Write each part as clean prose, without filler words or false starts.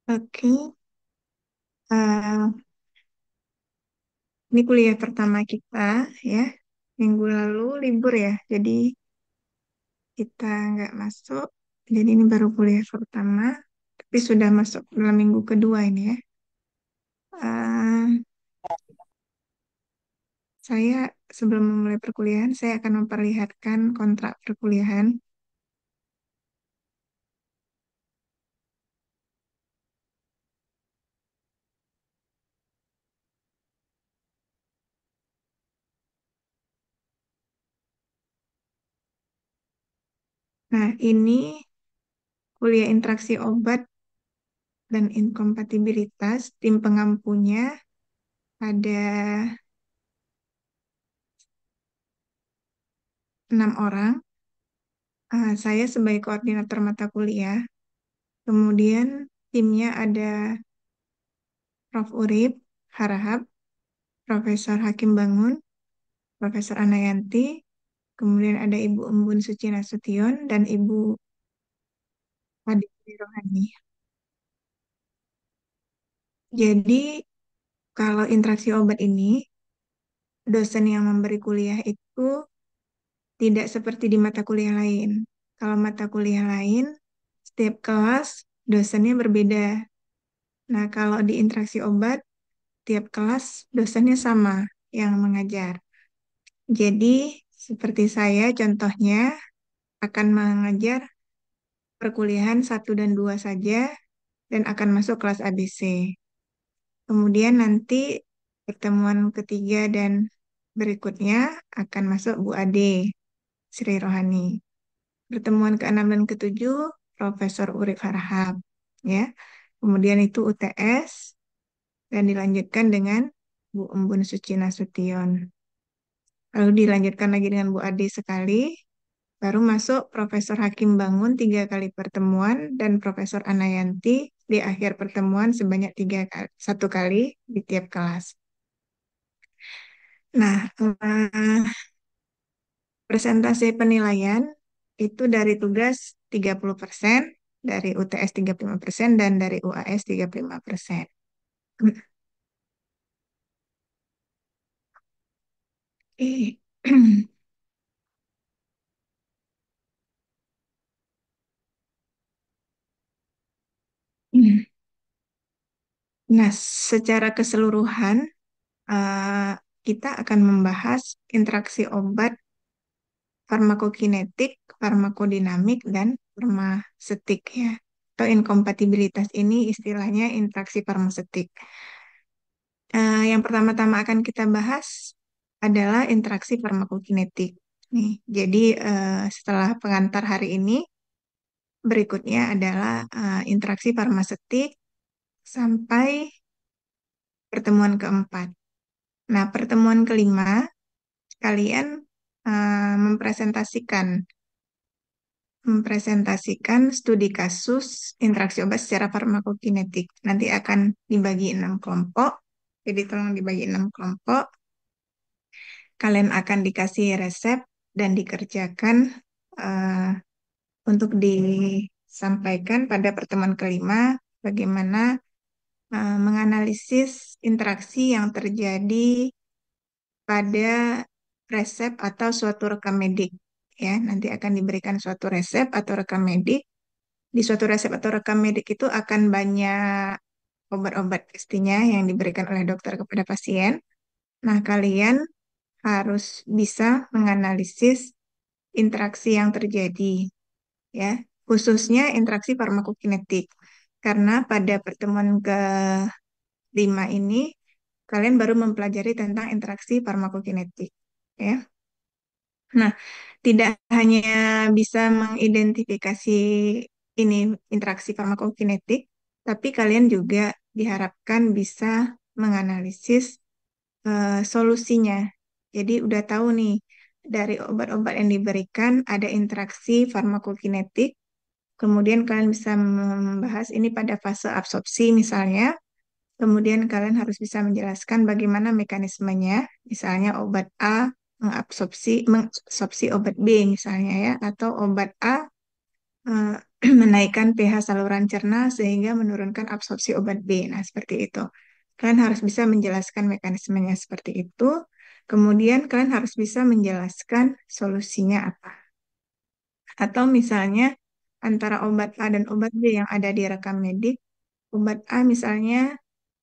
Oke, eh, ini kuliah pertama kita ya. Minggu lalu libur ya, jadi kita nggak masuk. Jadi ini baru kuliah pertama, tapi sudah masuk dalam minggu kedua ini ya. Eh, saya sebelum memulai perkuliahan, saya akan memperlihatkan kontrak perkuliahan. Nah, ini kuliah interaksi obat dan inkompatibilitas. Tim pengampunya ada 6 orang. Saya sebagai koordinator mata kuliah. Kemudian timnya ada Prof. Urip Harahap, Profesor Hakim Bangun, Profesor Anayanti, kemudian ada Ibu Embun Suci Nasution, dan Ibu Aditi Rohani. Jadi, kalau interaksi obat ini, dosen yang memberi kuliah itu tidak seperti di mata kuliah lain. Kalau mata kuliah lain, setiap kelas dosennya berbeda. Nah, kalau di interaksi obat, tiap kelas dosennya sama yang mengajar. Jadi, seperti saya contohnya akan mengajar perkuliahan 1 dan 2 saja dan akan masuk kelas ABC. Kemudian nanti pertemuan ketiga dan berikutnya akan masuk Bu Ade, Sri Rohani. Pertemuan ke-6 dan ke-7 Profesor Urip Harahap, ya. Kemudian itu UTS dan dilanjutkan dengan Bu Embun Suci Nasution. Lalu dilanjutkan lagi dengan Bu Ade sekali, baru masuk Profesor Hakim Bangun 3 kali pertemuan dan Profesor Anayanti di akhir pertemuan sebanyak 3 kali, 1 kali di tiap kelas. Nah, presentasi penilaian itu dari tugas 30%, dari UTS 35%, dan dari UAS 35%. Eh, Nah, secara keseluruhan, eh, kita akan membahas interaksi obat, farmakokinetik, farmakodinamik, dan farmasetik ya. Atau inkompatibilitas ini istilahnya interaksi farmasetik. Yang pertama-tama akan kita bahas adalah interaksi farmakokinetik. Nih, jadi setelah pengantar hari ini, berikutnya adalah interaksi farmasetik sampai pertemuan keempat. Nah, pertemuan kelima, kalian mempresentasikan studi kasus interaksi obat secara farmakokinetik. Nanti akan dibagi 6 kelompok. Jadi tolong dibagi 6 kelompok. Kalian akan dikasih resep dan dikerjakan eh, untuk disampaikan pada pertemuan kelima bagaimana menganalisis interaksi yang terjadi pada resep atau suatu rekam medik. Ya, nanti akan diberikan suatu resep atau rekam medik. Di suatu resep atau rekam medik itu akan banyak obat-obat pastinya yang diberikan oleh dokter kepada pasien. Nah, kalian harus bisa menganalisis interaksi yang terjadi, ya, khususnya interaksi farmakokinetik. Karena pada pertemuan kelima ini, kalian baru mempelajari tentang interaksi farmakokinetik, ya. Nah, tidak hanya bisa mengidentifikasi ini interaksi farmakokinetik, tapi kalian juga diharapkan bisa menganalisis solusinya. Jadi udah tahu nih, dari obat-obat yang diberikan ada interaksi farmakokinetik, kemudian kalian bisa membahas ini pada fase absorpsi misalnya, kemudian kalian harus bisa menjelaskan bagaimana mekanismenya, misalnya obat mengabsorpsi obat B misalnya ya, atau obat A eh, menaikkan pH saluran cerna sehingga menurunkan absorpsi obat B. Nah, seperti itu. Kalian harus bisa menjelaskan mekanismenya seperti itu. Kemudian kalian harus bisa menjelaskan solusinya apa. Atau misalnya antara obat A dan obat B yang ada di rekam medik, obat A misalnya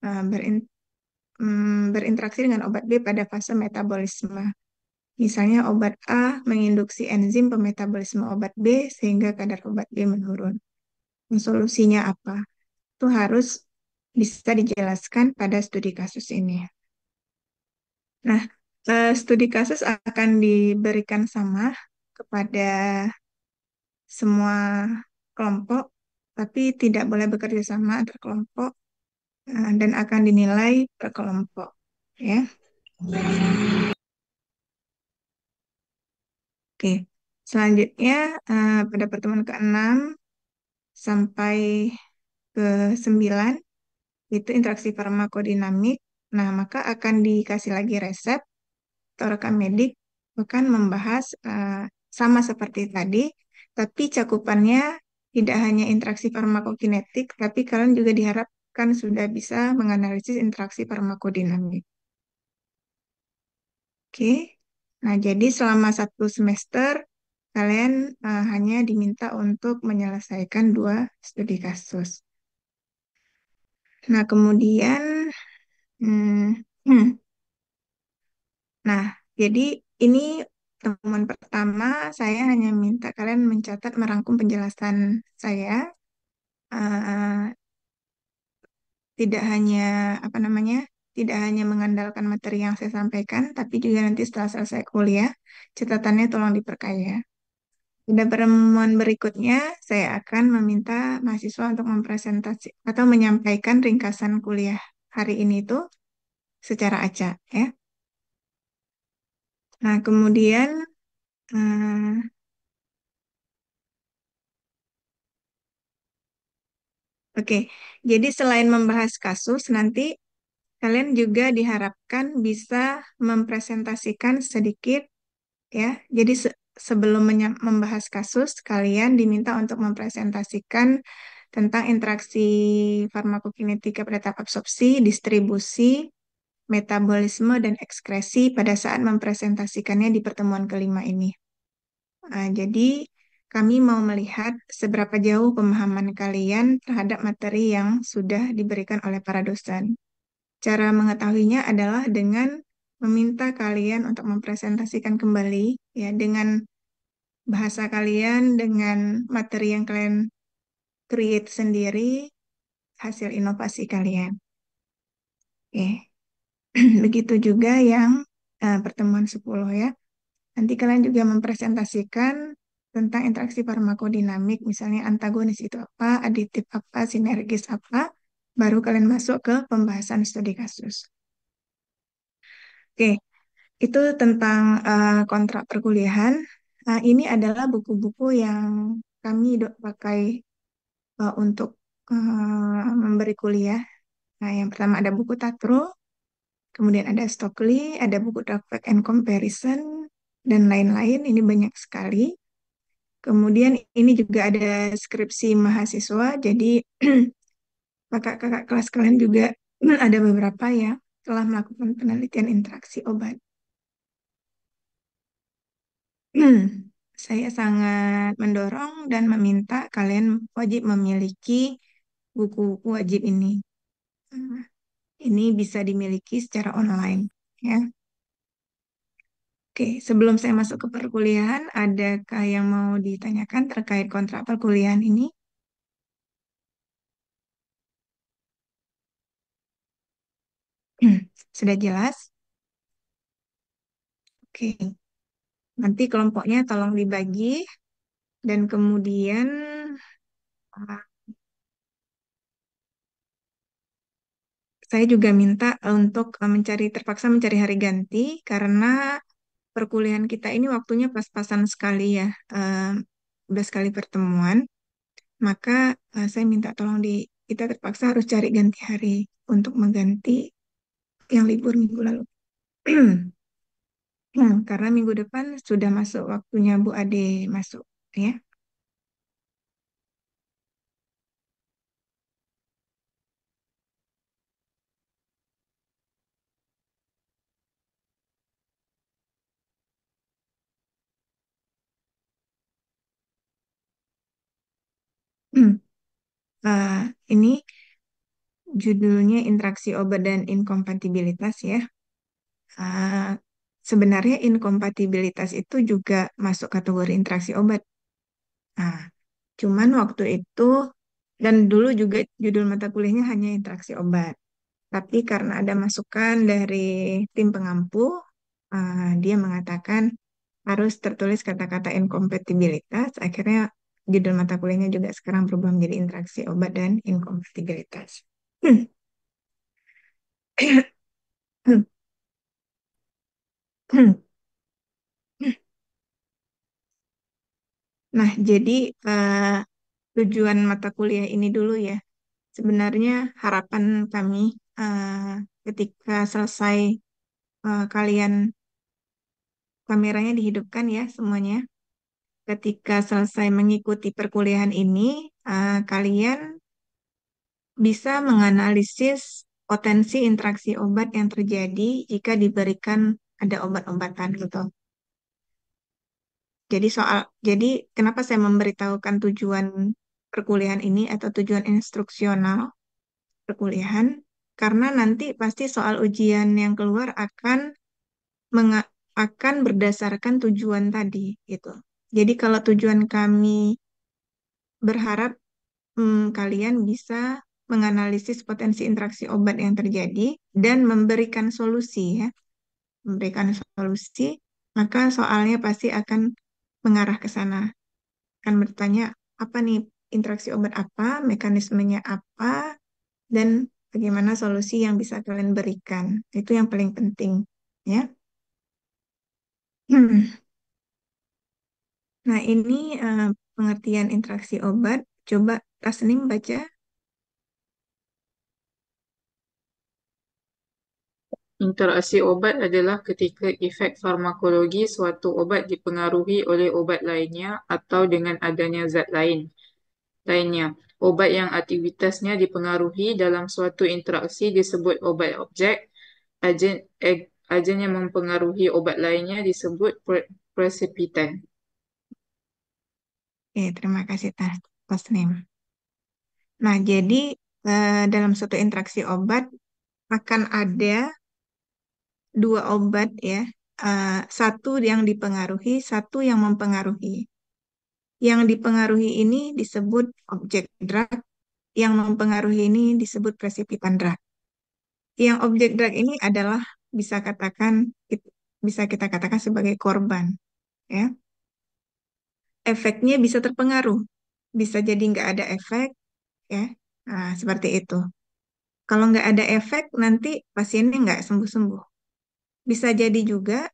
eh, berin- berinteraksi dengan obat B pada fase metabolisme. Misalnya obat A menginduksi enzim pemetabolisme obat B sehingga kadar obat B menurun. Nah, solusinya apa? Itu harus bisa dijelaskan pada studi kasus ini. Nah, studi kasus akan diberikan sama kepada semua kelompok, tapi tidak boleh bekerja sama antar kelompok dan akan dinilai per kelompok. Ya, oke. Selanjutnya pada pertemuan ke-6 sampai ke-9 itu interaksi farmakodinamik. Nah, maka akan dikasih lagi resep atau rekam medik akan membahas sama seperti tadi, tapi cakupannya tidak hanya interaksi farmakokinetik, tapi kalian juga diharapkan sudah bisa menganalisis interaksi farmakodinamik. Oke, nah jadi selama 1 semester kalian hanya diminta untuk menyelesaikan 2 studi kasus. Nah kemudian, hmm, hmm, nah jadi ini temuan pertama, saya hanya minta kalian mencatat merangkum penjelasan saya. Eh, Tidak hanya apa namanya, tidak hanya mengandalkan materi yang saya sampaikan, tapi juga nanti setelah selesai kuliah, catatannya tolong diperkaya. Pada pertemuan berikutnya, saya akan meminta mahasiswa untuk mempresentasi atau menyampaikan ringkasan kuliah hari ini itu secara acak, ya. Nah, kemudian, eh, oke, jadi selain membahas kasus, nanti kalian juga diharapkan bisa mempresentasikan sedikit, ya. Jadi sebelum membahas kasus, kalian diminta untuk mempresentasikan tentang interaksi farmakokinetika pada tahap absorpsi, distribusi, metabolisme, dan ekskresi pada saat mempresentasikannya di pertemuan kelima ini. Jadi, kami mau melihat seberapa jauh pemahaman kalian terhadap materi yang sudah diberikan oleh para dosen. Cara mengetahuinya adalah dengan meminta kalian untuk mempresentasikan kembali, ya, dengan bahasa kalian, dengan materi yang kalian create sendiri, hasil inovasi kalian. Oke. Begitu juga yang pertemuan 10 ya. Nanti kalian juga mempresentasikan tentang interaksi farmakodinamik, misalnya antagonis itu apa, aditif apa, sinergis apa, baru kalian masuk ke pembahasan studi kasus. Oke, itu tentang kontrak perkuliahan. Ini adalah buku-buku yang kami pakai untuk memberi kuliah. Nah, yang pertama ada buku Tatro, kemudian ada Stokely, ada buku Drug Fact and Comparison, dan lain-lain. Ini banyak sekali. Kemudian ini juga ada skripsi mahasiswa, jadi kakak-kakak kelas kalian juga ada beberapa yang telah melakukan penelitian interaksi obat. Saya sangat mendorong dan meminta kalian wajib memiliki buku-buku wajib ini. Hmm, Ini bisa dimiliki secara online, ya. Oke, sebelum saya masuk ke perkuliahan, adakah yang mau ditanyakan terkait kontrak perkuliahan ini? Sudah jelas? Oke, nanti kelompoknya tolong dibagi dan kemudian uh, saya juga minta untuk terpaksa mencari hari ganti karena perkuliahan kita ini waktunya pas-pasan sekali ya, udah sekali pertemuan, maka saya minta tolong kita terpaksa harus cari ganti hari untuk mengganti yang libur minggu lalu. Karena minggu depan sudah masuk waktunya Bu Ade masuk, ya. ini judulnya interaksi obat dan inkompatibilitas ya. Ah, Sebenarnya inkompatibilitas itu juga masuk kategori interaksi obat. Nah, cuman waktu itu dan dulu juga judul mata kuliahnya hanya interaksi obat. Tapi karena ada masukan dari tim pengampu, dia mengatakan harus tertulis kata-kata inkompatibilitas. Akhirnya judul mata kuliahnya juga sekarang berubah menjadi interaksi obat dan inkompatibilitas. Nah, jadi eh, tujuan mata kuliah ini dulu ya. Sebenarnya harapan kami ketika selesai kalian kameranya dihidupkan ya semuanya. Ketika selesai mengikuti perkuliahan ini, kalian bisa menganalisis potensi interaksi obat yang terjadi jika diberikan ada obat-obatan gitu. Jadi kenapa saya memberitahukan tujuan perkuliahan ini atau tujuan instruksional perkuliahan? Karena nanti pasti soal ujian yang keluar akan berdasarkan tujuan tadi gitu. Jadi kalau tujuan kami berharap kalian bisa menganalisis potensi interaksi obat yang terjadi dan memberikan solusi ya, memberikan solusi, maka soalnya pasti akan mengarah ke sana. Akan bertanya apa nih interaksi obat apa, mekanismenya apa, dan bagaimana solusi yang bisa kalian berikan. Itu yang paling penting ya. Nah, ini pengertian interaksi obat. Coba Tasnim baca. Interaksi obat adalah ketika efek farmakologi suatu obat dipengaruhi oleh obat lainnya atau dengan adanya zat lainnya. Obat yang aktivitasnya dipengaruhi dalam suatu interaksi disebut obat objek. Agen yang mempengaruhi obat lainnya disebut presipitan. Oke, terima kasih Tasnim. Nah, jadi dalam suatu interaksi obat akan ada dua obat ya. Satu yang dipengaruhi, satu yang mempengaruhi. Yang dipengaruhi ini disebut objek drug, yang mempengaruhi ini disebut presipitan drug. Yang objek drug ini adalah bisa bisa kita katakan sebagai korban, ya. Efeknya bisa terpengaruh, bisa jadi nggak ada efek, ya. Nah, seperti itu. Kalau nggak ada efek, nanti pasiennya nggak sembuh-sembuh. Bisa jadi juga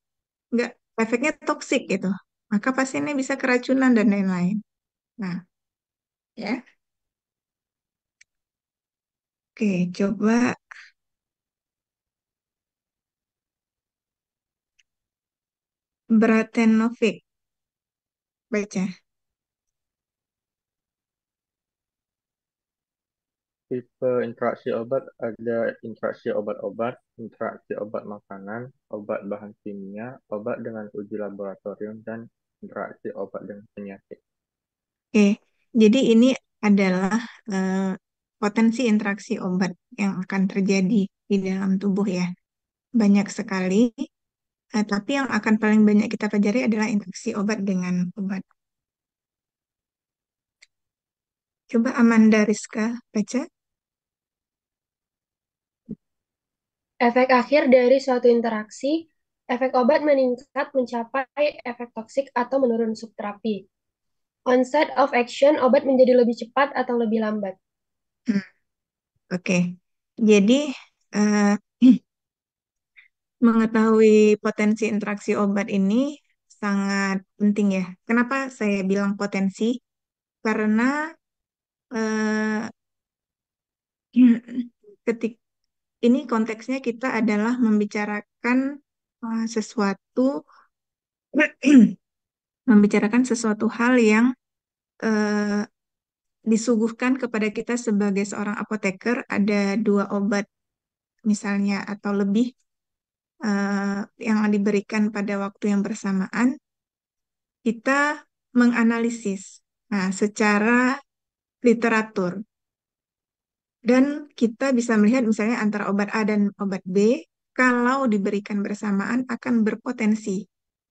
nggak efeknya toksik gitu. Maka pasiennya bisa keracunan dan lain-lain. Nah, ya. Oke, coba Bratenovic baca. Tipe interaksi obat ada interaksi obat-obat, interaksi obat makanan, obat bahan kimia, obat dengan uji laboratorium, dan interaksi obat dengan penyakit. Oke, jadi ini adalah eh, potensi interaksi obat yang akan terjadi di dalam tubuh ya. Banyak sekali, tapi yang akan paling banyak kita pelajari adalah interaksi obat dengan obat. Coba Amanda Rizka baca. Efek akhir dari suatu interaksi, efek obat meningkat mencapai efek toksik atau menurun subterapi. Onset of action, obat menjadi lebih cepat atau lebih lambat. Hmm, Oke, jadi eh, mengetahui potensi interaksi obat ini sangat penting ya. Kenapa saya bilang potensi? Karena eh, ketik ini konteksnya kita adalah membicarakan sesuatu membicarakan sesuatu hal yang eh, disuguhkan kepada kita sebagai seorang apoteker ada dua obat misalnya atau lebih yang diberikan pada waktu yang bersamaan, kita menganalisis. Nah, secara literatur. Dan kita bisa melihat misalnya antara obat A dan obat B, kalau diberikan bersamaan akan berpotensi.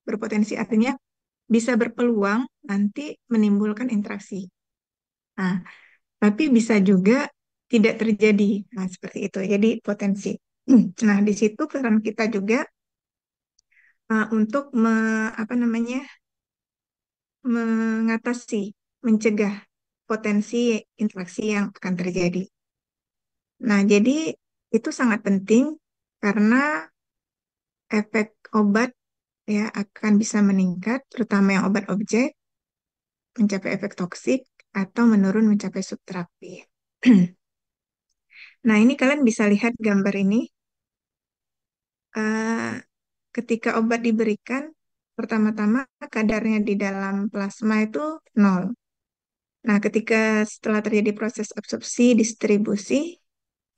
Berpotensi artinya bisa berpeluang nanti menimbulkan interaksi. Nah, tapi bisa juga tidak terjadi. Nah, seperti itu. Jadi potensi. Nah, di situ peran kita juga untuk apa namanya mengatasi, mencegah potensi interaksi yang akan terjadi. Nah, jadi itu sangat penting karena efek obat ya akan bisa meningkat, terutama yang obat objek, mencapai efek toksik atau menurun mencapai subterapi. Nah, ini kalian bisa lihat gambar ini. Eh, ketika obat diberikan, pertama-tama kadarnya di dalam plasma itu nol. Nah, ketika setelah terjadi proses absorpsi, distribusi,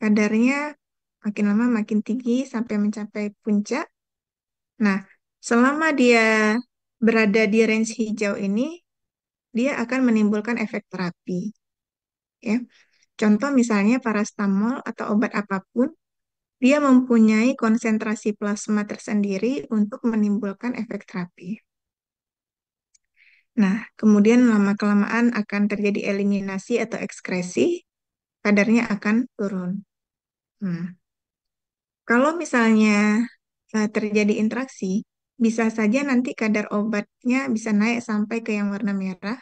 kadarnya makin lama makin tinggi sampai mencapai puncak. Nah, selama dia berada di range hijau ini, dia akan menimbulkan efek terapi. Ya, contoh misalnya parastamol atau obat apapun, dia mempunyai konsentrasi plasma tersendiri untuk menimbulkan efek terapi. Nah, kemudian lama-kelamaan akan terjadi eliminasi atau ekskresi, kadarnya akan turun. Nah, kalau misalnya terjadi interaksi, bisa saja nanti kadar obatnya bisa naik sampai ke yang warna merah,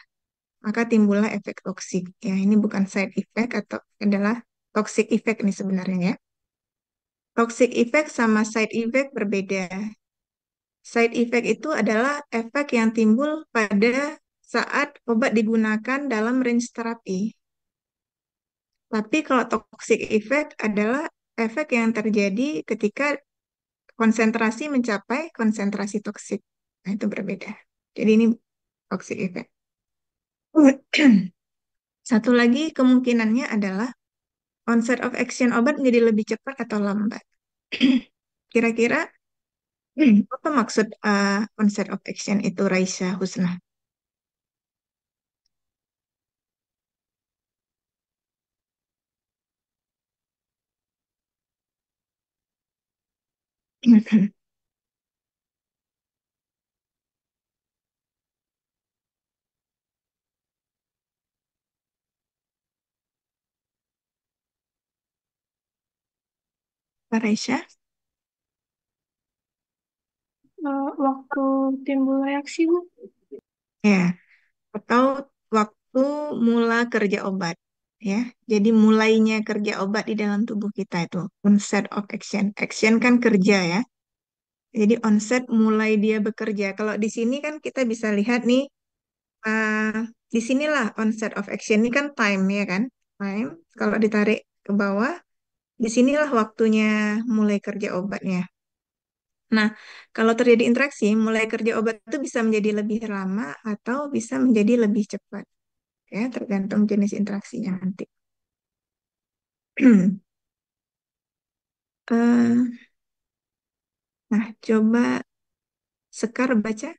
maka timbullah efek toksik. Ya, ini bukan side effect atau adalah toxic effect ini sebenarnya ya. Toxic effect sama side effect berbeda. Side effect itu adalah efek yang timbul pada saat obat digunakan dalam range terapi. Tapi kalau toxic effect adalah efek yang terjadi ketika konsentrasi mencapai konsentrasi toksik. Nah, itu berbeda. Jadi ini toxic effect. Satu lagi kemungkinannya adalah onset of action obat menjadi lebih cepat atau lambat. Kira-kira apa maksud onset of action itu, Raisa Husna? Pak Raisa? Waktu timbul reaksi, Bu. Ya, atau waktu mula kerja obat. Ya, jadi mulainya kerja obat di dalam tubuh kita itu onset of action. Action kan kerja ya. Jadi onset mulai dia bekerja. Kalau di sini kan kita bisa lihat nih, uh, di sinilah onset of action ini kan time ya kan, time. Kalau ditarik ke bawah, di sinilah waktunya mulai kerja obatnya. Nah, kalau terjadi interaksi, mulai kerja obat itu bisa menjadi lebih lama atau bisa menjadi lebih cepat, ya tergantung jenis interaksinya nanti. Eh, nah, coba Sekar baca.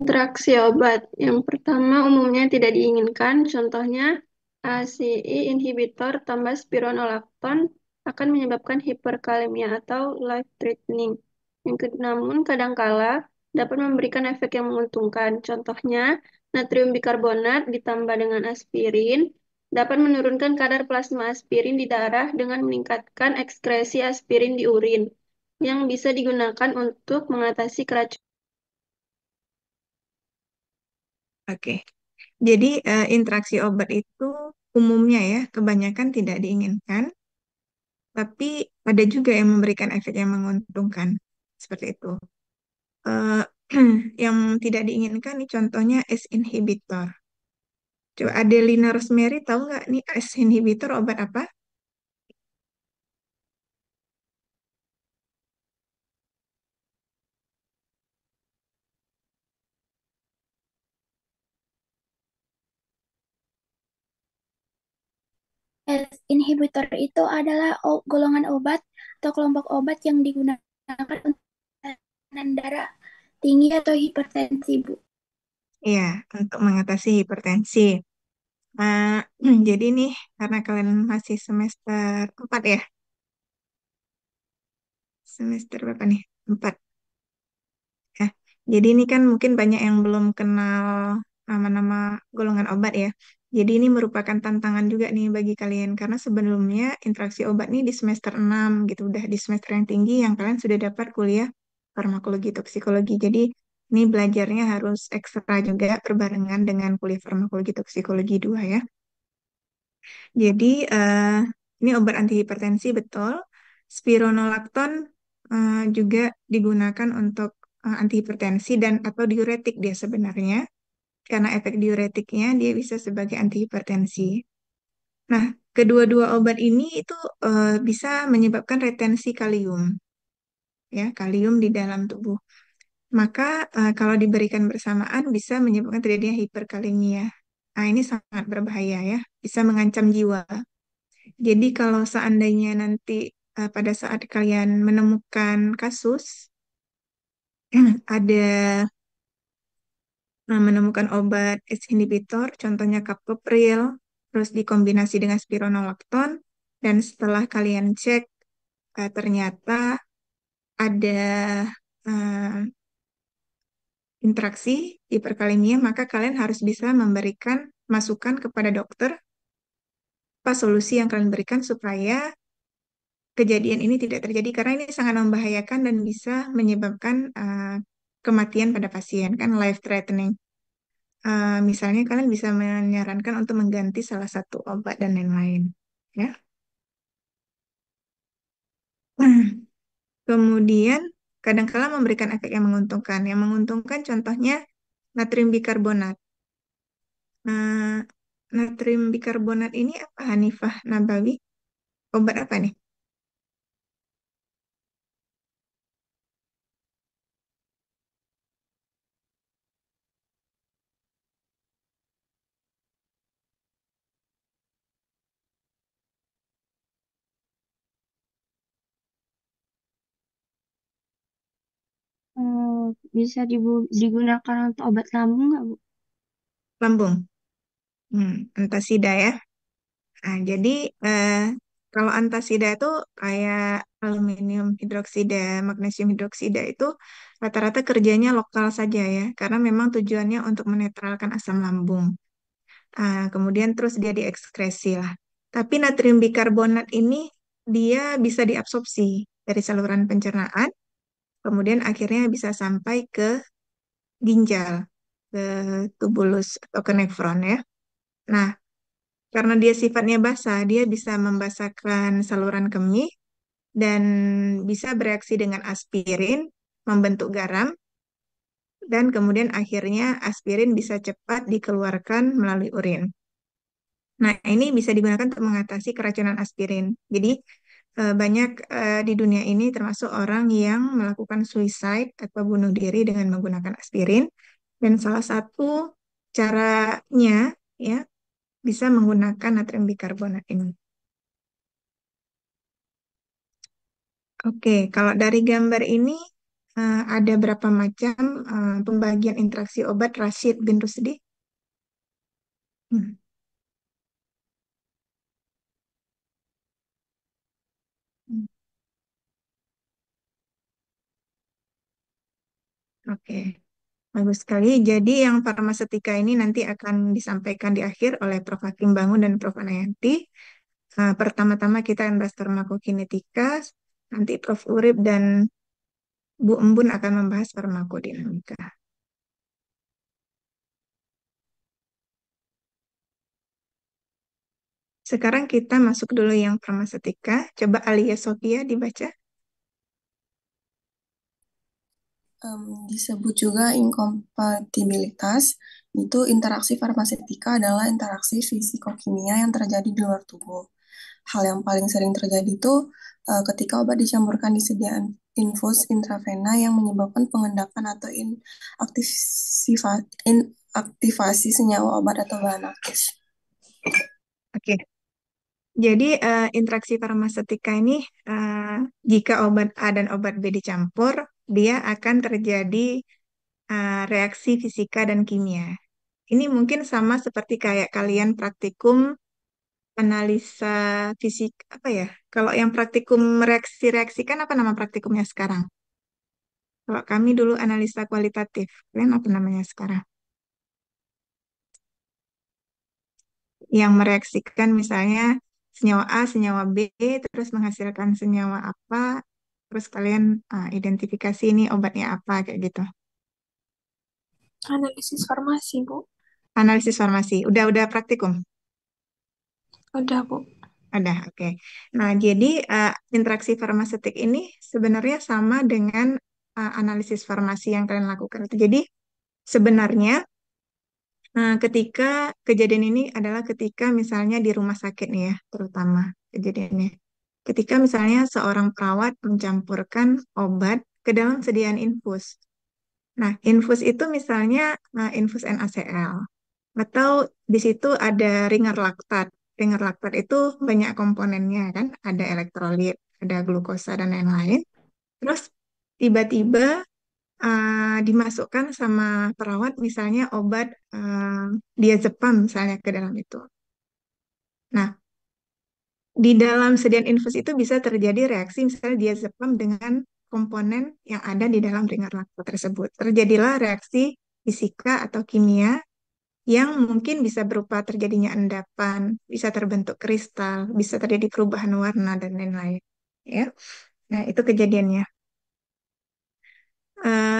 Interaksi obat. Yang pertama umumnya tidak diinginkan, contohnya ACE inhibitor tambah spironolakton akan menyebabkan hiperkalemia atau life threatening. Namun kadangkala dapat memberikan efek yang menguntungkan. Contohnya natrium bikarbonat ditambah dengan aspirin dapat menurunkan kadar plasma aspirin di darah dengan meningkatkan ekskresi aspirin di urin yang bisa digunakan untuk mengatasi keracunan. Oke. Jadi interaksi obat itu umumnya ya kebanyakan tidak diinginkan, tapi ada juga yang memberikan efek yang menguntungkan seperti itu. Eh, yang tidak diinginkan nih contohnya ACE inhibitor. Coba Adelina Rosemary tahu nggak nih ACE inhibitor obat apa? ACE inhibitor itu adalah golongan obat atau kelompok obat yang digunakan untuk tekanan darah tinggi atau hipertensi, Bu? Iya, untuk mengatasi hipertensi. Eh, jadi nih, karena kalian masih semester 4 ya, semester berapa nih? 4. Ya, jadi ini kan mungkin banyak yang belum kenal nama-nama golongan obat ya. Jadi ini merupakan tantangan juga nih bagi kalian karena sebelumnya interaksi obat nih di semester 6 gitu, udah di semester yang tinggi yang kalian sudah dapat kuliah farmakologi toksikologi. Jadi ini belajarnya harus ekstra juga berbarengan dengan kuliah farmakologi toksikologi 2 ya. Jadi ini obat antihipertensi betul. Spironolakton juga digunakan untuk antihipertensi dan atau diuretik dia sebenarnya. Karena efek diuretiknya dia bisa sebagai antihipertensi. Nah, kedua-dua obat ini itu bisa menyebabkan retensi kalium, ya kalium di dalam tubuh. Maka kalau diberikan bersamaan bisa menyebabkan terjadinya hiperkalemia. Nah, ini sangat berbahaya ya, bisa mengancam jiwa. Jadi kalau seandainya nanti pada saat kalian menemukan kasus ada menemukan obat ACE inhibitor, contohnya captopril, terus dikombinasi dengan spironolakton, dan setelah kalian cek ternyata ada eh, interaksi hiperkalemia, maka kalian harus bisa memberikan masukan kepada dokter apa solusi yang kalian berikan supaya kejadian ini tidak terjadi karena ini sangat membahayakan dan bisa menyebabkan kematian pada pasien kan life threatening. Misalnya kalian bisa menyarankan untuk mengganti salah satu obat dan lain-lain ya. Kemudian kadang-kala memberikan efek yang menguntungkan. Yang menguntungkan contohnya natrium bikarbonat. Nah, natrium bikarbonat ini apa Hanifah Nabawi? Obat apa nih? Bisa digunakan untuk obat lambung nggak, Bu? Lambung. Antasida ya. Nah, jadi eh, kalau antasida itu kayak aluminium hidroksida, magnesium hidroksida itu rata-rata kerjanya lokal saja ya, karena memang tujuannya untuk menetralkan asam lambung. Kemudian terus dia diekskresi lah. Tapi natrium bikarbonat ini dia bisa diabsorpsi dari saluran pencernaan, kemudian akhirnya bisa sampai ke ginjal, ke tubulus atau ke nefron ya. Nah, karena dia sifatnya basah, dia bisa membasahkan saluran kemih dan bisa bereaksi dengan aspirin, membentuk garam, dan kemudian akhirnya aspirin bisa cepat dikeluarkan melalui urin. Nah, ini bisa digunakan untuk mengatasi keracunan aspirin. Jadi, banyak di dunia ini termasuk orang yang melakukan suicide atau bunuh diri dengan menggunakan aspirin. Dan salah satu caranya ya bisa menggunakan natrium bikarbonat ini. Oke, kalau dari gambar ini ada berapa macam pembagian interaksi obat Rashid bin Rusdi? Hmm, hmm, Oke, bagus sekali. Jadi yang farmasetika ini nanti akan disampaikan di akhir oleh Prof. Hakim Bangun dan Prof. Anayanti. Pertama-tama kita akan bahas farmakokinetika, nanti Prof. Urip dan Bu Embun akan membahas farmakodinamika. Sekarang kita masuk dulu yang farmasetika. Coba Alia Sofia dibaca. Disebut juga inkompatibilitas, itu interaksi farmasetika adalah interaksi fisikokimia yang terjadi di luar tubuh. Hal yang paling sering terjadi itu ketika obat dicampurkan di sediaan infus intravena yang menyebabkan pengendapan atau inaktivasi senyawa obat atau bahan aktif. Oke, jadi interaksi farmasetika ini jika obat A dan obat B dicampur, dia akan terjadi reaksi fisika dan kimia. Ini mungkin sama seperti kayak kalian praktikum analisa fisik apa ya? Kalau yang praktikum reaksi-reaksi kan apa nama praktikumnya sekarang? Kalau kami dulu analisa kualitatif, kalian apa namanya sekarang? Yang mereaksikan misalnya senyawa A, senyawa B, terus menghasilkan senyawa apa, terus kalian identifikasi ini obatnya apa kayak gitu. Analisis farmasi, Bu. Analisis farmasi, udah praktikum? Udah, Bu. Ada, oke. Nah, jadi interaksi farmaseutik ini sebenarnya sama dengan analisis farmasi yang kalian lakukan. Jadi sebenarnya ketika kejadian ini adalah ketika misalnya di rumah sakit nih ya, terutama kejadiannya. Ketika misalnya seorang perawat mencampurkan obat ke dalam sediaan infus. Nah, infus itu misalnya infus NaCl. Atau di situ ada ringer laktat. Ringer laktat itu banyak komponennya kan, ada elektrolit, ada glukosa dan lain-lain. Terus tiba-tiba dimasukkan sama perawat misalnya obat diazepam misalnya ke dalam itu. Nah, di dalam sediaan infus itu bisa terjadi reaksi misalnya diazepam dengan komponen yang ada di dalam ringer laktat tersebut. Terjadilah reaksi fisika atau kimia yang mungkin bisa berupa terjadinya endapan, bisa terbentuk kristal, bisa terjadi perubahan warna dan lain-lain. Ya, nah itu kejadiannya.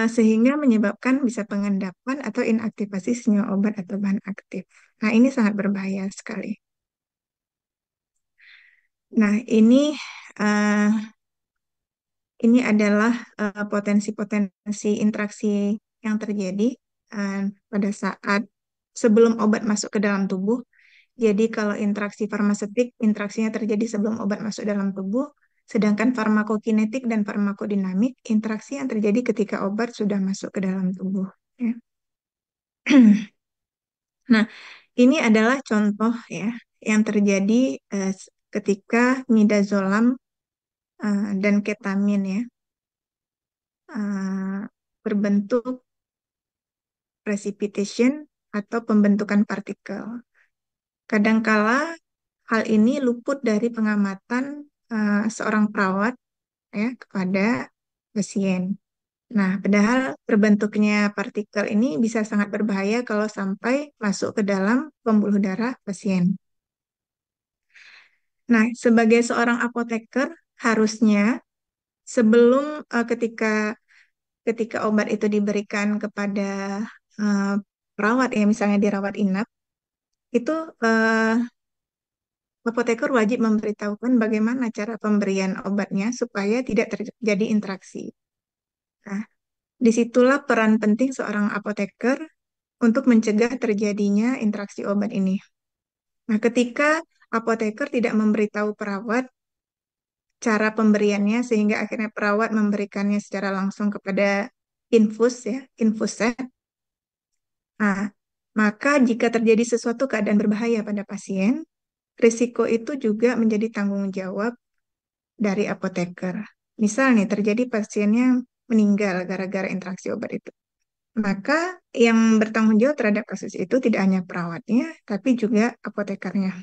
Sehingga menyebabkan bisa pengendapan atau inaktivasi senyawa obat atau bahan aktif. Nah, ini sangat berbahaya sekali. Nah, uh, ini adalah potensi-potensi interaksi yang terjadi uh, pada saat sebelum obat masuk ke dalam tubuh. Jadi kalau interaksi farmaseutik, interaksinya terjadi sebelum obat masuk dalam tubuh, sedangkan farmakokinetik dan farmakodinamik, interaksi yang terjadi ketika obat sudah masuk ke dalam tubuh. Ya. Nah, ini adalah contoh ya yang terjadi ketika midazolam dan ketamin ya berbentuk precipitation atau pembentukan partikel. Kadangkala hal ini luput dari pengamatan seorang perawat ya kepada pasien. Nah, padahal terbentuknya partikel ini bisa sangat berbahaya kalau sampai masuk ke dalam pembuluh darah pasien. Nah, sebagai seorang apoteker, harusnya sebelum ketika obat itu diberikan kepada eh, perawat ya, misalnya dirawat inap, itu eh, apoteker wajib memberitahukan bagaimana cara pemberian obatnya supaya tidak terjadi interaksi. Nah, disitulah peran penting seorang apoteker untuk mencegah terjadinya interaksi obat ini. Nah, ketika apoteker tidak memberitahu perawat cara pemberiannya sehingga akhirnya perawat memberikannya secara langsung kepada infus ya, infuset. Nah, maka jika terjadi sesuatu keadaan berbahaya pada pasien, risiko itu juga menjadi tanggung jawab dari apoteker. Misal nih terjadi pasiennya meninggal gara-gara interaksi obat itu. Maka yang bertanggung jawab terhadap kasus itu tidak hanya perawatnya, tapi juga apotekernya.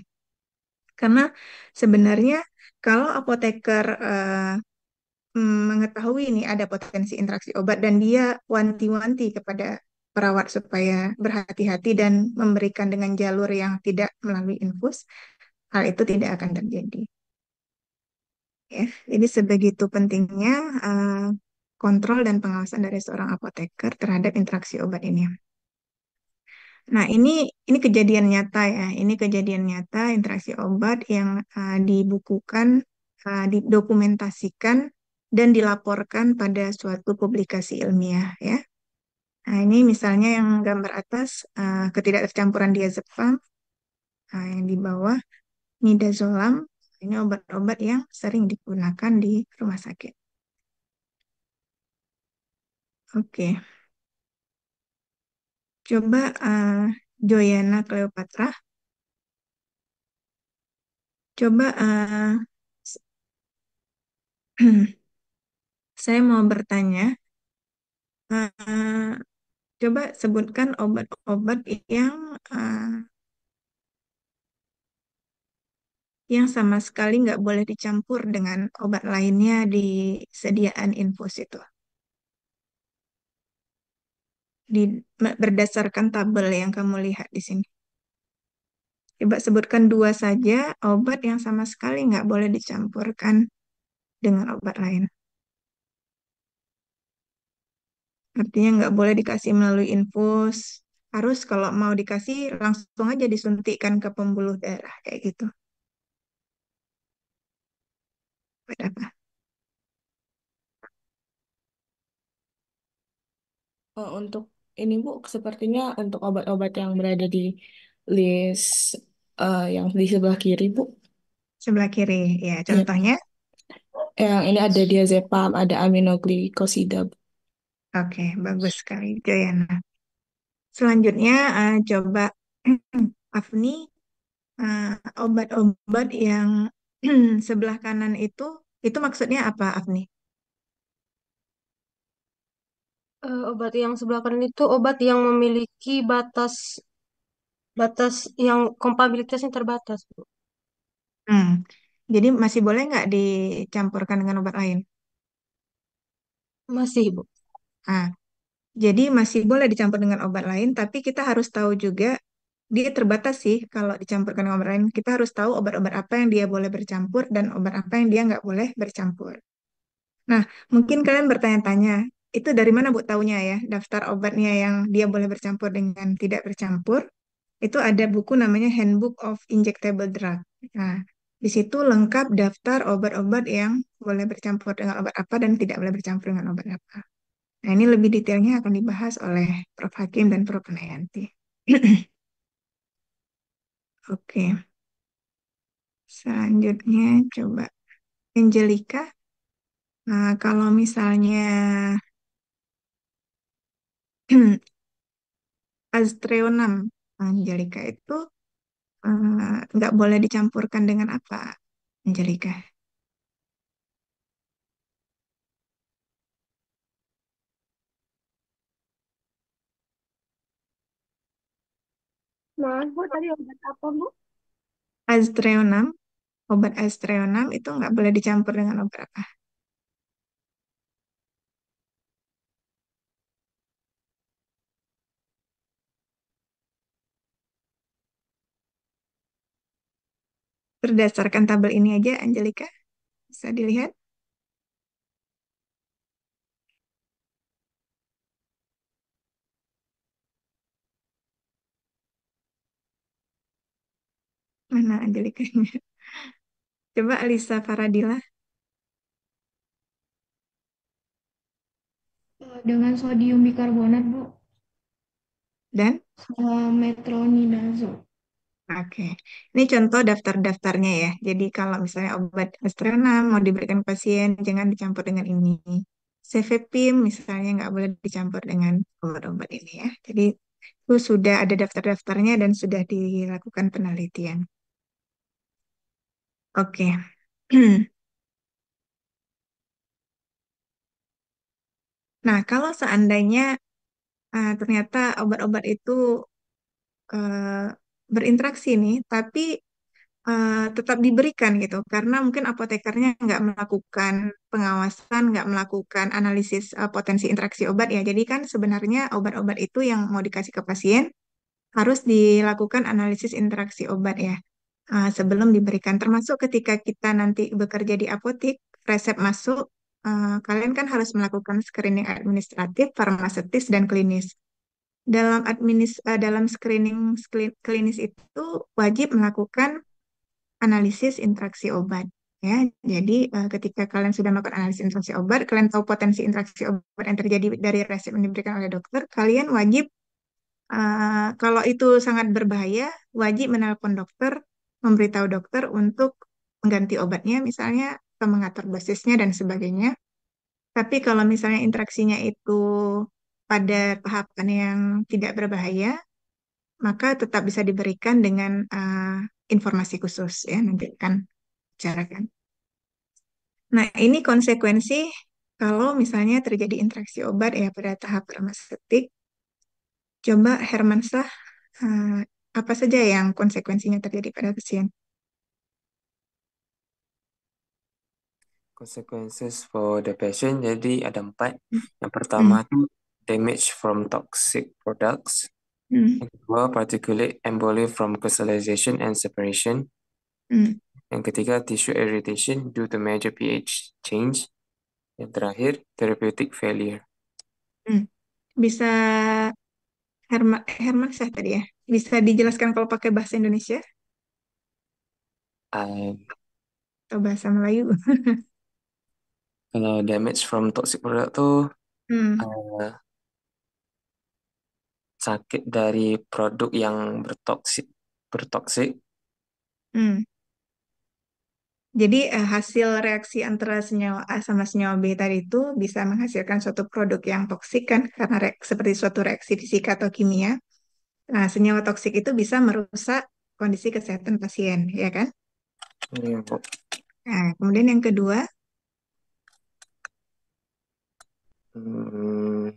Karena sebenarnya kalau apoteker mengetahui ini ada potensi interaksi obat dan dia wanti-wanti kepada perawat supaya berhati-hati dan memberikan dengan jalur yang tidak melalui infus, hal itu tidak akan terjadi. Ya, jadi sebegitu pentingnya eh, kontrol dan pengawasan dari seorang apoteker terhadap interaksi obat ini. Nah, ini kejadian nyata ya. Ini kejadian nyata interaksi obat yang dibukukan, didokumentasikan dan dilaporkan pada suatu publikasi ilmiah ya. Nah, ini misalnya yang gambar atas ketidaktercampuran diazepam, yang di bawah midazolam. Ini obat-obat yang sering digunakan di rumah sakit. Oke, coba Joyana Cleopatra, coba saya mau bertanya, Coba sebutkan obat-obat yang sama sekali nggak boleh dicampur dengan obat lainnya di sediaan infus itu. Di, berdasarkan tabel yang kamu lihat di sini. Coba sebutkan dua saja obat yang sama sekali nggak boleh dicampurkan dengan obat lain. Artinya nggak boleh dikasih melalui infus. Harus kalau mau dikasih langsung aja disuntikkan ke pembuluh darah kayak gitu. Obat apa? Untuk ini Bu, sepertinya untuk obat-obat yang berada di list yang di sebelah kiri Bu. Sebelah kiri. Ya, Ya. contohnya. Yang ini ada diazepam, ada aminoglikosida Bu. Oke, bagus sekali, Joyana. Selanjutnya, coba Afni, eh, obat-obat yang sebelah kanan itu maksudnya apa, Afni? Obat yang sebelah kanan itu obat yang memiliki batas batas yang kompabilitasnya terbatas, Bu. Hmm. Jadi masih boleh nggak dicampurkan dengan obat lain? Masih, Bu. Ah, jadi masih boleh dicampur dengan obat lain, tapi kita harus tahu juga dia terbatas sih kalau dicampurkan dengan obat lain. Kita harus tahu obat-obat apa yang dia boleh bercampur dan obat apa yang dia nggak boleh bercampur. Nah, mungkin kalian bertanya-tanya, itu dari mana Bu taunya ya, daftar obatnya yang dia boleh bercampur dengan tidak bercampur? Itu ada buku namanya Handbook of Injectable Drug. Nah, di situ lengkap daftar obat-obat yang boleh bercampur dengan obat apa dan tidak boleh bercampur dengan obat apa. Nah, ini lebih detailnya akan dibahas oleh Prof. Hakim dan Prof. Nayanti. Oke, selanjutnya coba Angelica. Nah, kalau misalnya Aztreonam, Angelica itu nggak boleh dicampurkan dengan apa, Angelica? Maaf Bu, tadi obat apa Bu? Aztreonam, obat Aztreonam itu nggak boleh dicampur dengan obat apa? Berdasarkan tabel ini aja, Angelica, bisa dilihat. Mana Angelica-nya? Coba Lisa Faradila Dengan sodium bikarbonat, Bu, dan metronidazol. oke. Ini contoh daftar-daftarnya ya. Jadi kalau misalnya obat Astrena mau diberikan pasien, jangan dicampur dengan ini. Cefepime misalnya nggak boleh dicampur dengan obat-obat ini ya. Jadi itu sudah ada daftar-daftarnya dan sudah dilakukan penelitian. Oke. Nah, kalau seandainya ternyata obat-obat itu eh, berinteraksi nih, tapi tetap diberikan gitu karena mungkin apotekernya nggak melakukan pengawasan, nggak melakukan analisis potensi interaksi obat ya. Jadi kan sebenarnya obat-obat itu yang mau dikasih ke pasien harus dilakukan analisis interaksi obat ya sebelum diberikan. Termasuk ketika kita nanti bekerja di apotik, resep masuk, kalian kan harus melakukan screening administratif, farmaseutis, dan klinis. Dalam screening klinis itu wajib melakukan analisis interaksi obat ya. Jadi ketika kalian sudah melakukan analisis interaksi obat, kalian tahu potensi interaksi obat yang terjadi dari resep yang diberikan oleh dokter, kalian wajib kalau itu sangat berbahaya, wajib menelpon dokter, memberitahu dokter untuk mengganti obatnya misalnya atau mengatur dosisnya dan sebagainya. Tapi kalau misalnya interaksinya itu pada tahapan yang tidak berbahaya, maka tetap bisa diberikan dengan informasi khusus ya, nanti akan bicarakan. Nah, ini konsekuensi kalau misalnya terjadi interaksi obat ya pada tahap farmaseutik. Coba Hermansah, eh, apa saja yang konsekuensinya terjadi pada pasien? Consequences for the patient, jadi ada 4. Yang pertama Hmm, tuh damage from toxic products. hmm, Yang kedua, particulate emboli from crystallization and separation. hmm, Yang ketiga, tissue irritation due to major pH change. Yang terakhir, therapeutic failure. hmm. Bisa Hermansah tadi ya? Bisa dijelaskan kalau pakai bahasa Indonesia Um, atau bahasa Melayu? Kalau damage from toxic product tuh Hmm, uh, sakit dari produk yang bertoksik. hmm. Jadi hasil reaksi antara senyawa A sama senyawa B tadi itu bisa menghasilkan suatu produk yang toksik kan karena seperti suatu reaksi fisika atau kimia. Nah, senyawa toksik itu bisa merusak kondisi kesehatan pasien, ya kan? Iya, Bu. Nah, kemudian yang kedua, Hmm,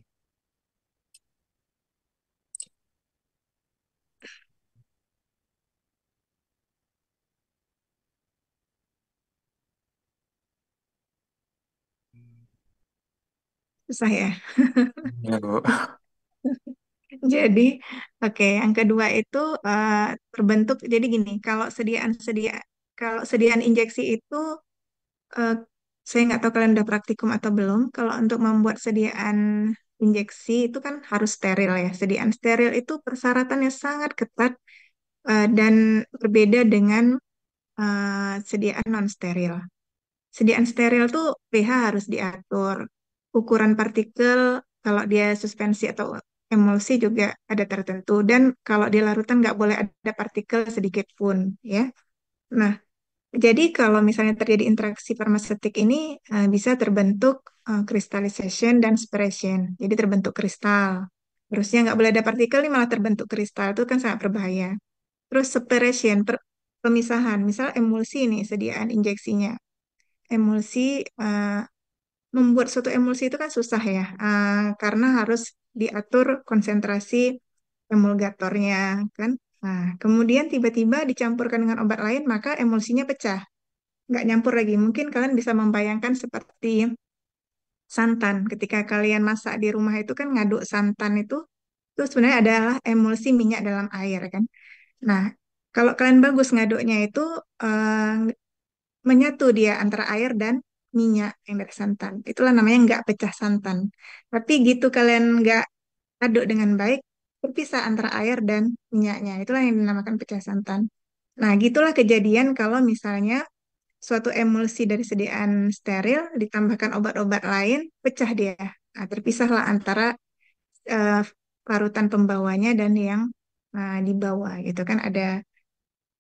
susah ya. ya, Bu. Jadi, oke, yang kedua itu eh, terbentuk. Jadi gini, kalau sediaan injeksi itu eh, saya nggak tahu kalian udah praktikum atau belum. Kalau untuk membuat sediaan injeksi itu kan harus steril ya. Sediaan steril itu persyaratannya sangat ketat dan berbeda dengan sediaan non steril. Sediaan steril tuh pH harus diatur. Ukuran partikel kalau dia suspensi atau emulsi juga ada tertentu. Dan kalau di larutan nggak boleh ada partikel sedikit pun, ya. Nah, jadi kalau misalnya terjadi interaksi farmasetik ini bisa terbentuk crystallization dan separation. Jadi terbentuk kristal. Terusnya nggak boleh ada partikel, ini malah terbentuk kristal. Itu kan sangat berbahaya. Terus separation, pemisahan. Misal emulsi ini, sediaan injeksinya. Emulsi, membuat suatu emulsi itu kan susah ya, karena harus diatur konsentrasi emulgatornya, kan. Nah, kemudian tiba-tiba dicampurkan dengan obat lain, maka emulsinya pecah, nggak nyampur lagi. Mungkin kalian bisa membayangkan seperti santan. Ketika kalian masak di rumah itu kan ngaduk santan itu sebenarnya adalah emulsi minyak dalam air, kan. Nah, kalau kalian bagus ngaduknya itu menyatu dia antara air dan minyak yang dari santan. Itulah namanya nggak pecah santan. Tapi gitu kalian nggak aduk dengan baik, terpisah antara air dan minyaknya. Itulah yang dinamakan pecah santan. Nah, gitulah kejadian kalau misalnya suatu emulsi dari sediaan steril ditambahkan obat-obat lain, pecah dia. Nah, terpisahlah antara eh, larutan pembawanya dan yang di bawah gitu kan ada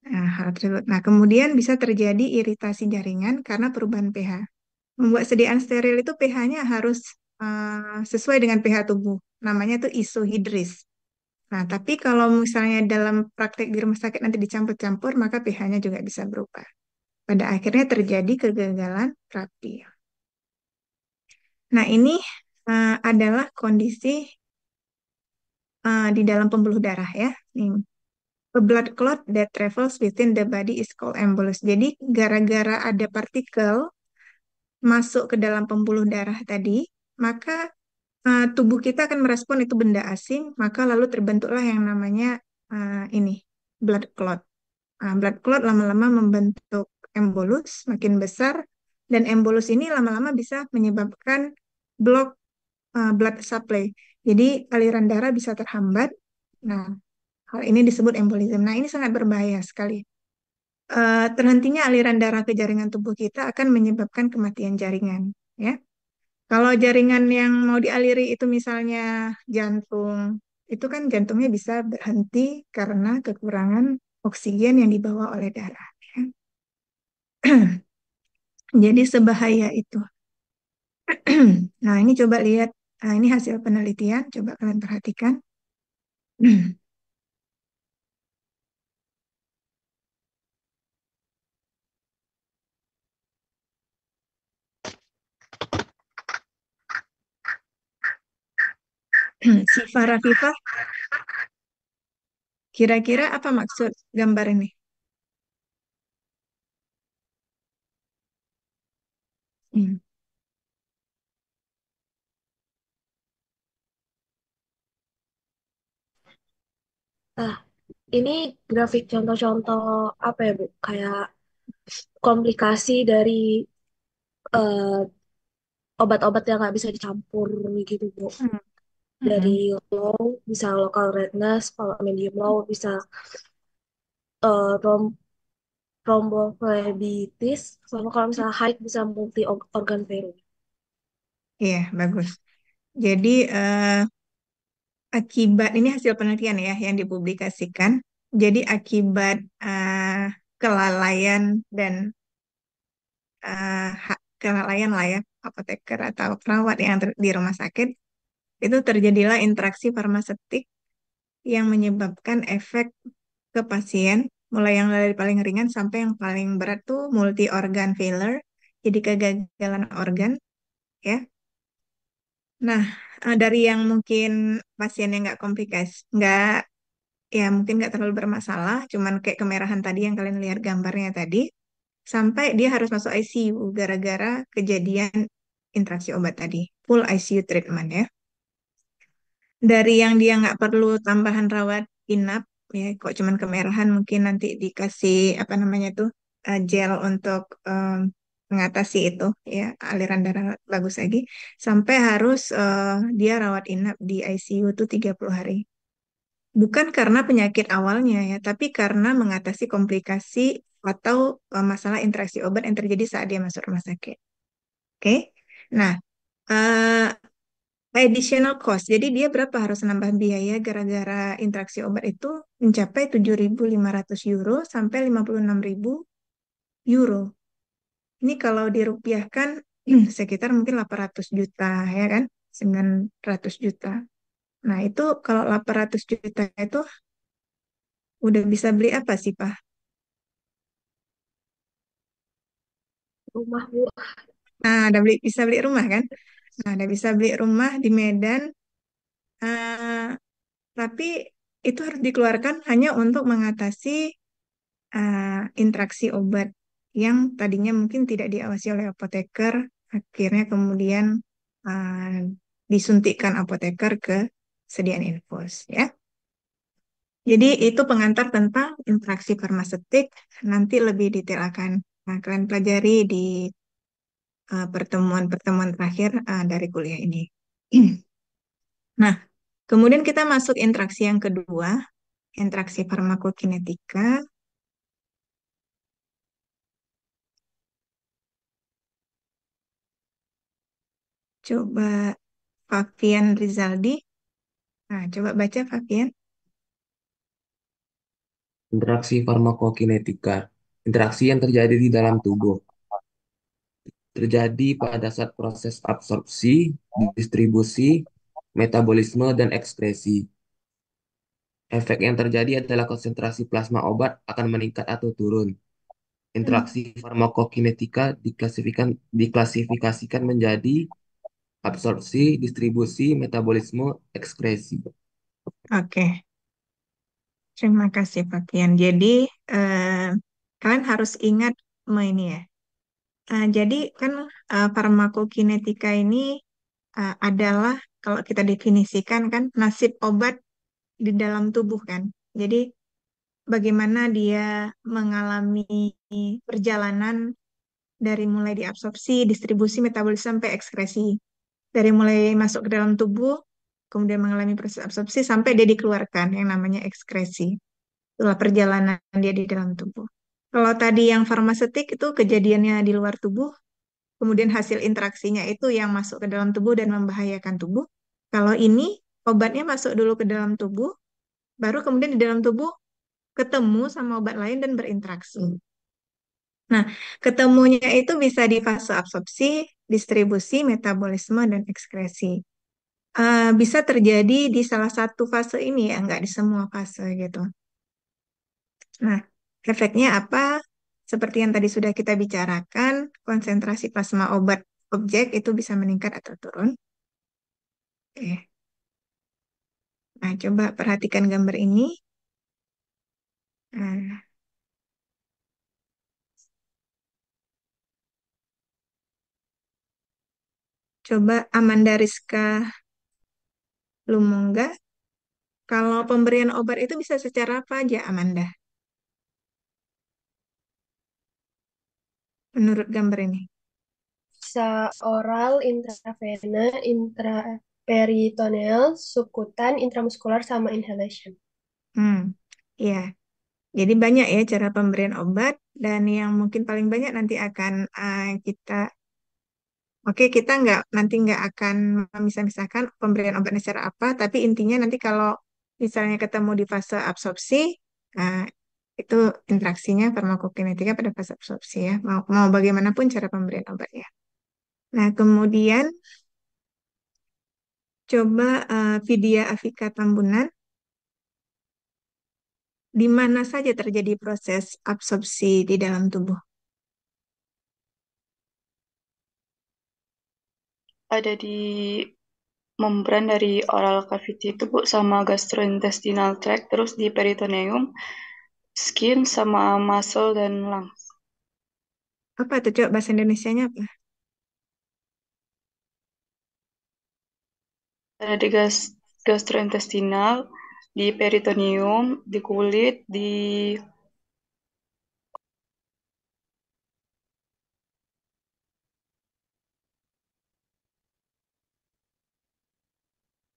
hal tersebut. Nah, kemudian bisa terjadi iritasi jaringan karena perubahan pH. Membuat sediaan steril itu pH-nya harus sesuai dengan pH tubuh. Namanya itu isohidris. Nah, tapi kalau misalnya dalam praktek di rumah sakit nanti dicampur-campur, maka pH-nya juga bisa berubah. Pada akhirnya terjadi kegagalan terapi. Nah, ini adalah kondisi di dalam pembuluh darah ya. Nih, a blood clot that travels within the body is called embolus. Jadi, gara-gara ada partikel masuk ke dalam pembuluh darah tadi, maka tubuh kita akan merespon itu benda asing, maka lalu terbentuklah yang namanya ini blood clot. Blood clot lama-lama membentuk embolus makin besar, dan embolus ini lama-lama bisa menyebabkan block blood supply. Jadi aliran darah bisa terhambat. Nah, hal ini disebut embolisme. Nah, ini sangat berbahaya sekali. Terhentinya aliran darah ke jaringan tubuh kita akan menyebabkan kematian jaringan. Ya, kalau jaringan yang mau dialiri itu misalnya jantung, itu kan jantungnya bisa berhenti karena kekurangan oksigen yang dibawa oleh darah. Ya. Jadi sebahaya itu. Nah, ini coba lihat. Nah, ini hasil penelitian. Coba kalian perhatikan. Si Farah Viva Kira-kira apa maksud gambar ini? Hmm. Ah, ini grafik contoh-contoh apa ya, Bu? Kayak komplikasi dari eh, obat-obat yang nggak bisa dicampur gitu, Bu. Hmm. Dari Hmm. low bisa local redness, kalau medium low bisa rom thrombophlebitis, sama kalau misalnya high bisa multi organ failure. Iya, bagus. Jadi akibat ini hasil penelitian ya yang dipublikasikan. Jadi akibat kelalaian dan kelalaian lah ya apoteker atau perawat yang di rumah sakit itu terjadilah interaksi farmaseutik yang menyebabkan efek ke pasien mulai yang dari paling ringan sampai yang paling berat tuh multi organ failure, jadi kegagalan organ ya. Nah, dari yang mungkin pasien yang nggak komplikasi, nggak ya mungkin nggak terlalu bermasalah, cuman kayak kemerahan tadi yang kalian lihat gambarnya tadi, sampai dia harus masuk ICU gara-gara kejadian interaksi obat tadi, full ICU treatment ya. Dari yang dia nggak perlu tambahan rawat inap, ya kok cuman kemerahan mungkin nanti dikasih apa namanya tuh gel untuk mengatasi itu ya aliran darah bagus lagi, sampai harus dia rawat inap di ICU tuh 30 hari. Bukan karena penyakit awalnya ya, tapi karena mengatasi komplikasi atau masalah interaksi obat yang terjadi saat dia masuk rumah sakit. Oke. Nah, eh, additional cost. Jadi dia berapa harus nambah biaya gara-gara interaksi obat itu mencapai 7.500 euro sampai 56.000 euro. Ini kalau dirupiahkan sekitar mungkin 800 juta ya kan? 900 juta. Nah, itu kalau 800 juta itu udah bisa beli apa sih, Pak? Rumah, Bu. Nah, bisa beli rumah kan? Nah, udah bisa beli rumah di Medan. eh, tapi itu harus dikeluarkan hanya untuk mengatasi interaksi obat yang tadinya mungkin tidak diawasi oleh apoteker, akhirnya kemudian uh, disuntikkan apoteker ke sediaan infus ya. Jadi itu pengantar tentang interaksi farmaseutik. Nanti lebih detail akan kalian pelajari di pertemuan-pertemuan terakhir dari kuliah ini. Nah, kemudian kita masuk interaksi yang kedua, interaksi farmakokinetika. Coba Fabian Rizaldi. Nah, coba baca Fabian. Interaksi farmakokinetika. Interaksi yang terjadi di dalam tubuh. Terjadi pada saat proses absorpsi, distribusi, metabolisme, dan ekskresi. Efek yang terjadi adalah konsentrasi plasma obat akan meningkat atau turun. Interaksi farmakokinetika diklasifikasikan menjadi absorpsi, distribusi, metabolisme, ekskresi. Oke, terima kasih Fabian. Jadi eh, kalian harus ingat ini ya. Jadi kan farmakokinetika ini adalah kalau kita definisikan kan nasib obat di dalam tubuh kan. Jadi bagaimana dia mengalami perjalanan dari mulai diabsorpsi, distribusi, metabolisme sampai ekskresi. Dari mulai masuk ke dalam tubuh, kemudian mengalami proses absorpsi sampai dia dikeluarkan yang namanya ekskresi. Itulah perjalanan dia di dalam tubuh. Kalau tadi yang farmaseutik itu kejadiannya di luar tubuh, kemudian hasil interaksinya itu yang masuk ke dalam tubuh dan membahayakan tubuh. Kalau ini obatnya masuk dulu ke dalam tubuh, baru kemudian di dalam tubuh ketemu sama obat lain dan berinteraksi. Nah, ketemunya itu bisa di fase absorpsi, distribusi, metabolisme, dan ekskresi. Bisa terjadi di salah satu fase ini ya, nggak di semua fase gitu. Nah, efeknya apa? Seperti yang tadi sudah kita bicarakan, konsentrasi plasma obat objek itu bisa meningkat atau turun. Oke. Nah, coba perhatikan gambar ini. Nah, coba Amanda Rizka Lumunga, kalau pemberian obat itu bisa secara apa aja, Amanda? Menurut gambar ini. Bisa oral, intravena, intraperitoneal, subkutan, intramuskular, sama inhalation. Ya. Jadi banyak ya cara pemberian obat dan yang mungkin paling banyak nanti akan kita nggak akan memisah-misahkan pemberian obatnya secara apa, tapi intinya nanti kalau misalnya ketemu di fase absorpsi, uh, itu interaksinya farmakokinetika pada fase absorpsi ya, mau bagaimanapun cara pemberian obatnya. Nah, kemudian coba Vidya Afika Tambunan, di mana saja terjadi proses absorpsi di dalam tubuh? Ada di membran dari oral cavity itu Bu, sama gastrointestinal tract, terus di peritoneum, skin, sama muscle dan lungs. Apa tuh, coba bahasa Indonesianya apa? Ada di gastrointestinal, di peritoneum, di kulit, di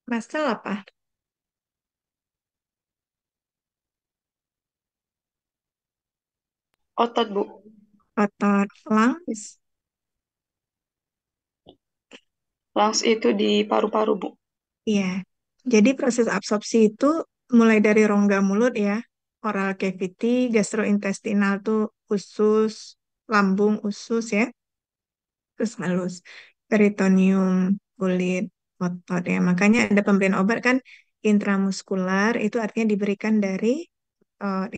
Muscle apa? otot Bu. Otot. Lungs? Lungs itu di paru-paru Bu. Iya. Jadi proses absorpsi itu mulai dari rongga mulut ya, oral cavity, gastrointestinal tuh usus, lambung usus ya, terus halus, peritoneum, kulit, otot ya. Makanya ada pemberian obat kan intramuskular, itu artinya diberikan dari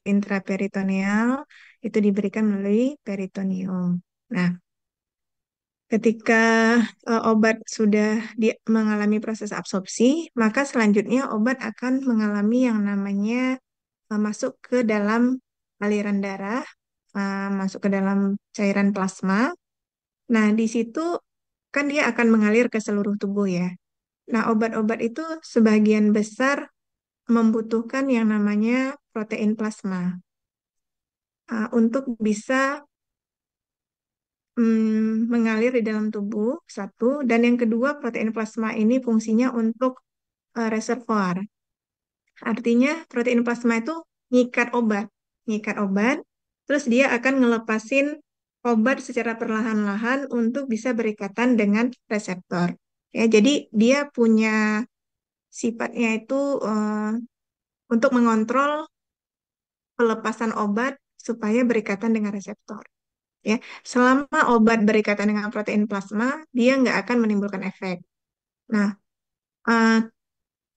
intraperitoneal, itu diberikan melalui peritoneum. Nah, ketika obat sudah mengalami proses absorpsi, maka selanjutnya obat akan mengalami yang namanya masuk ke dalam aliran darah, masuk ke dalam cairan plasma. Nah, di situ kan dia akan mengalir ke seluruh tubuh ya. Nah, obat-obat itu sebagian besar membutuhkan yang namanya protein plasma untuk bisa mengalir di dalam tubuh, satu, dan yang kedua protein plasma ini fungsinya untuk reservoir. Artinya protein plasma itu nyikat obat, terus dia akan ngelepasin obat secara perlahan-lahan untuk bisa berikatan dengan reseptor. Ya, jadi dia punya sifatnya itu untuk mengontrol pelepasan obat supaya berikatan dengan reseptor. Ya, selama obat berikatan dengan protein plasma, dia nggak akan menimbulkan efek. Nah, eh,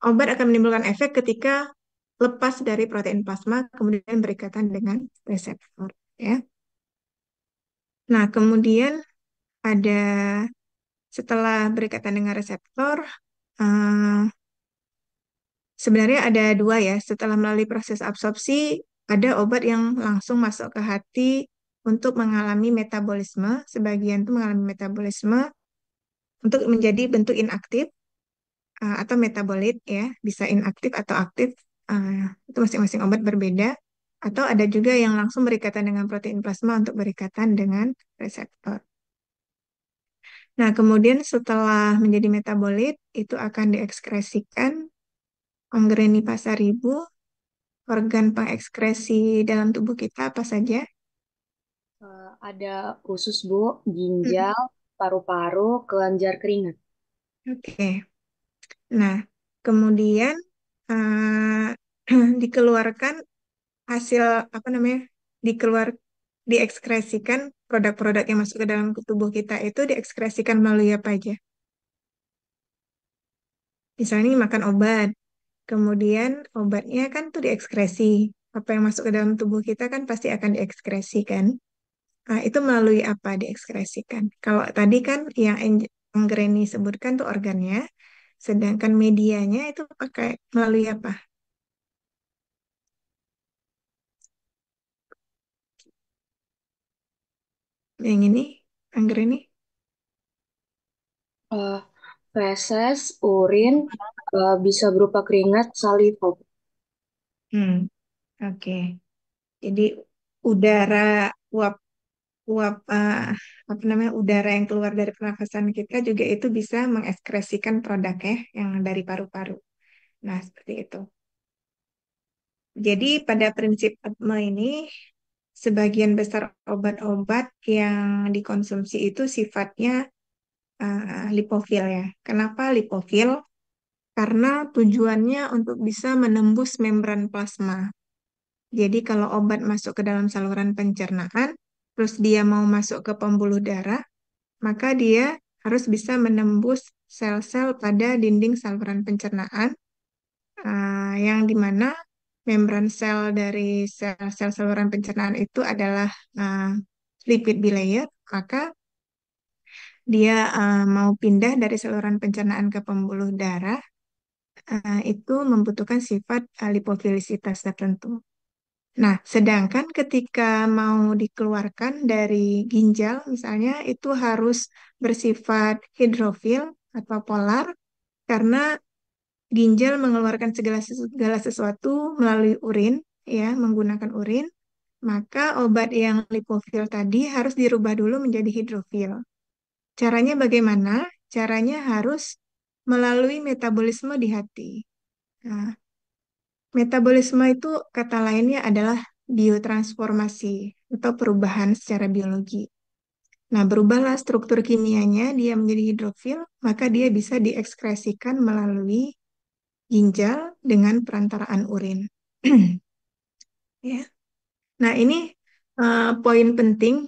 obat akan menimbulkan efek ketika lepas dari protein plasma, kemudian berikatan dengan reseptor. Ya. Nah, kemudian ada setelah berikatan dengan reseptor, eh, sebenarnya ada dua ya. Setelah melalui proses absorpsi, ada obat yang langsung masuk ke hati untuk mengalami metabolisme. Sebagian itu mengalami metabolisme untuk menjadi bentuk inaktif atau metabolit ya, bisa inaktif atau aktif. Itu masing-masing obat berbeda. Atau ada juga yang langsung berikatan dengan protein plasma untuk berikatan dengan reseptor. Nah, kemudian setelah menjadi metabolit, itu akan diekskresikan Anggreni Pasaribu, organ pengekskresi dalam tubuh kita apa saja? Ada usus Bu, ginjal, paru-paru, kelenjar keringat. Oke. Nah, kemudian eh, dikeluarkan hasil apa namanya? Diekskresikan produk-produk yang masuk ke dalam tubuh kita itu diekskresikan melalui apa aja? Misalnya makan obat, kemudian obatnya kan tuh diekskresi. Apa yang masuk ke dalam tubuh kita kan pasti akan diekskresikan. Itu melalui apa diekskresikan? Kalau tadi kan yang Anggreni sebutkan tuh organnya, sedangkan medianya itu pakai melalui apa? Yang ini, angger ini. Eh, feses, urin, bisa berupa keringat, saliva. Hmm, oke. Jadi udara uap uap apa namanya udara yang keluar dari pernafasan kita juga itu bisa mengekskresikan produk ya yang dari paru-paru. Nah, seperti itu. Jadi pada prinsip ATMA ini sebagian besar obat-obat yang dikonsumsi itu sifatnya lipofil ya. Kenapa lipofil? Karena tujuannya untuk bisa menembus membran plasma. Jadi kalau obat masuk ke dalam saluran pencernaan, terus dia mau masuk ke pembuluh darah, maka dia harus bisa menembus sel-sel pada dinding saluran pencernaan, yang dimana membran sel dari sel-sel saluran pencernaan itu adalah uh, lipid bilayer, maka dia mau pindah dari saluran pencernaan ke pembuluh darah, itu membutuhkan sifat lipofilisitas tertentu. Nah, sedangkan ketika mau dikeluarkan dari ginjal, misalnya itu harus bersifat hidrofil atau polar, karena ginjal mengeluarkan segala sesuatu melalui urin, ya, menggunakan urin, maka obat yang lipofil tadi harus dirubah dulu menjadi hidrofil. Caranya bagaimana? Caranya harus melalui metabolisme di hati. Nah, metabolisme itu kata lainnya adalah biotransformasi atau perubahan secara biologi. Nah, berubahlah struktur kimianya, dia menjadi hidrofil, maka dia bisa diekskresikan melalui ginjal dengan perantaraan urin. Ya. Nah, ini poin penting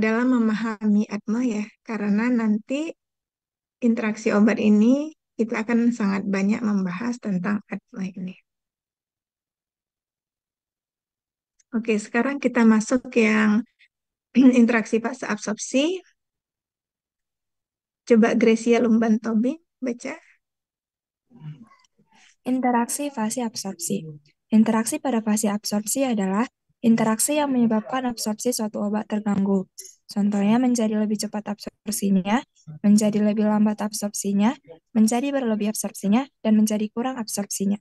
dalam memahami ATMA ya, karena nanti interaksi obat ini kita akan sangat banyak membahas tentang ATMA ini. Oke, sekarang kita masuk yang interaksi fase absorpsi. Coba Gracia Lumban Tobing baca. Interaksi fase absorpsi. Interaksi pada fase absorpsi adalah interaksi yang menyebabkan absorpsi suatu obat terganggu. Contohnya menjadi lebih cepat absorpsinya, menjadi lebih lambat absorpsinya, menjadi berlebih absorpsinya, dan menjadi kurang absorpsinya.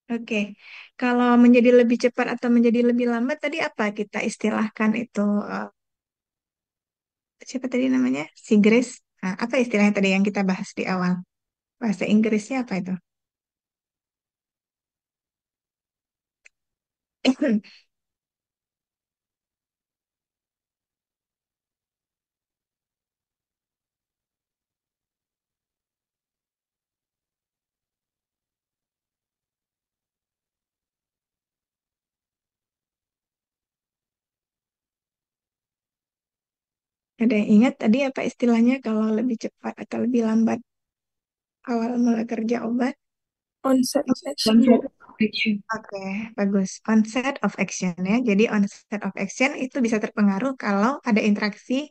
Oke, kalau menjadi lebih cepat atau menjadi lebih lambat tadi apa kita istilahkan itu? Siapa tadi namanya? Si Grace. Nah, apa istilahnya tadi yang kita bahas di awal? Bahasa Inggrisnya apa itu? Ada yang ingat tadi apa istilahnya kalau lebih cepat atau lebih lambat awal mulai kerja obat? Onset of action. Onset of action. Oke, bagus. Onset of action ya. Jadi onset of action itu bisa terpengaruh kalau ada interaksi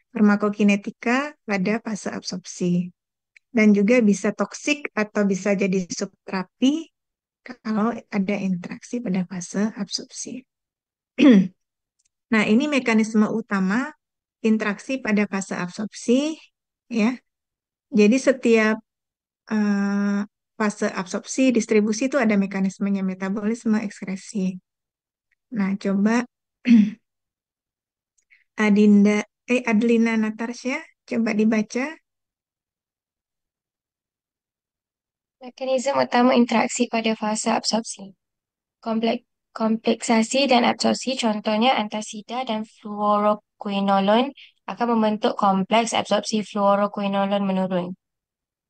farmakokinetika pada fase absorpsi. Dan juga bisa toksik atau bisa jadi subterapi kalau ada interaksi pada fase absorpsi. Nah, ini mekanisme utama interaksi pada fase absorpsi ya. Jadi setiap eh, fase absorpsi, distribusi itu ada mekanismenya metabolisme, ekskresi. Nah, coba Adlina Natarsya, coba dibaca. Mekanisme utama interaksi pada fase absorpsi. Kompleksasi dan absorpsi, contohnya antasida dan fluoroquinolone akan membentuk kompleks absorpsi fluoroquinolone menurun.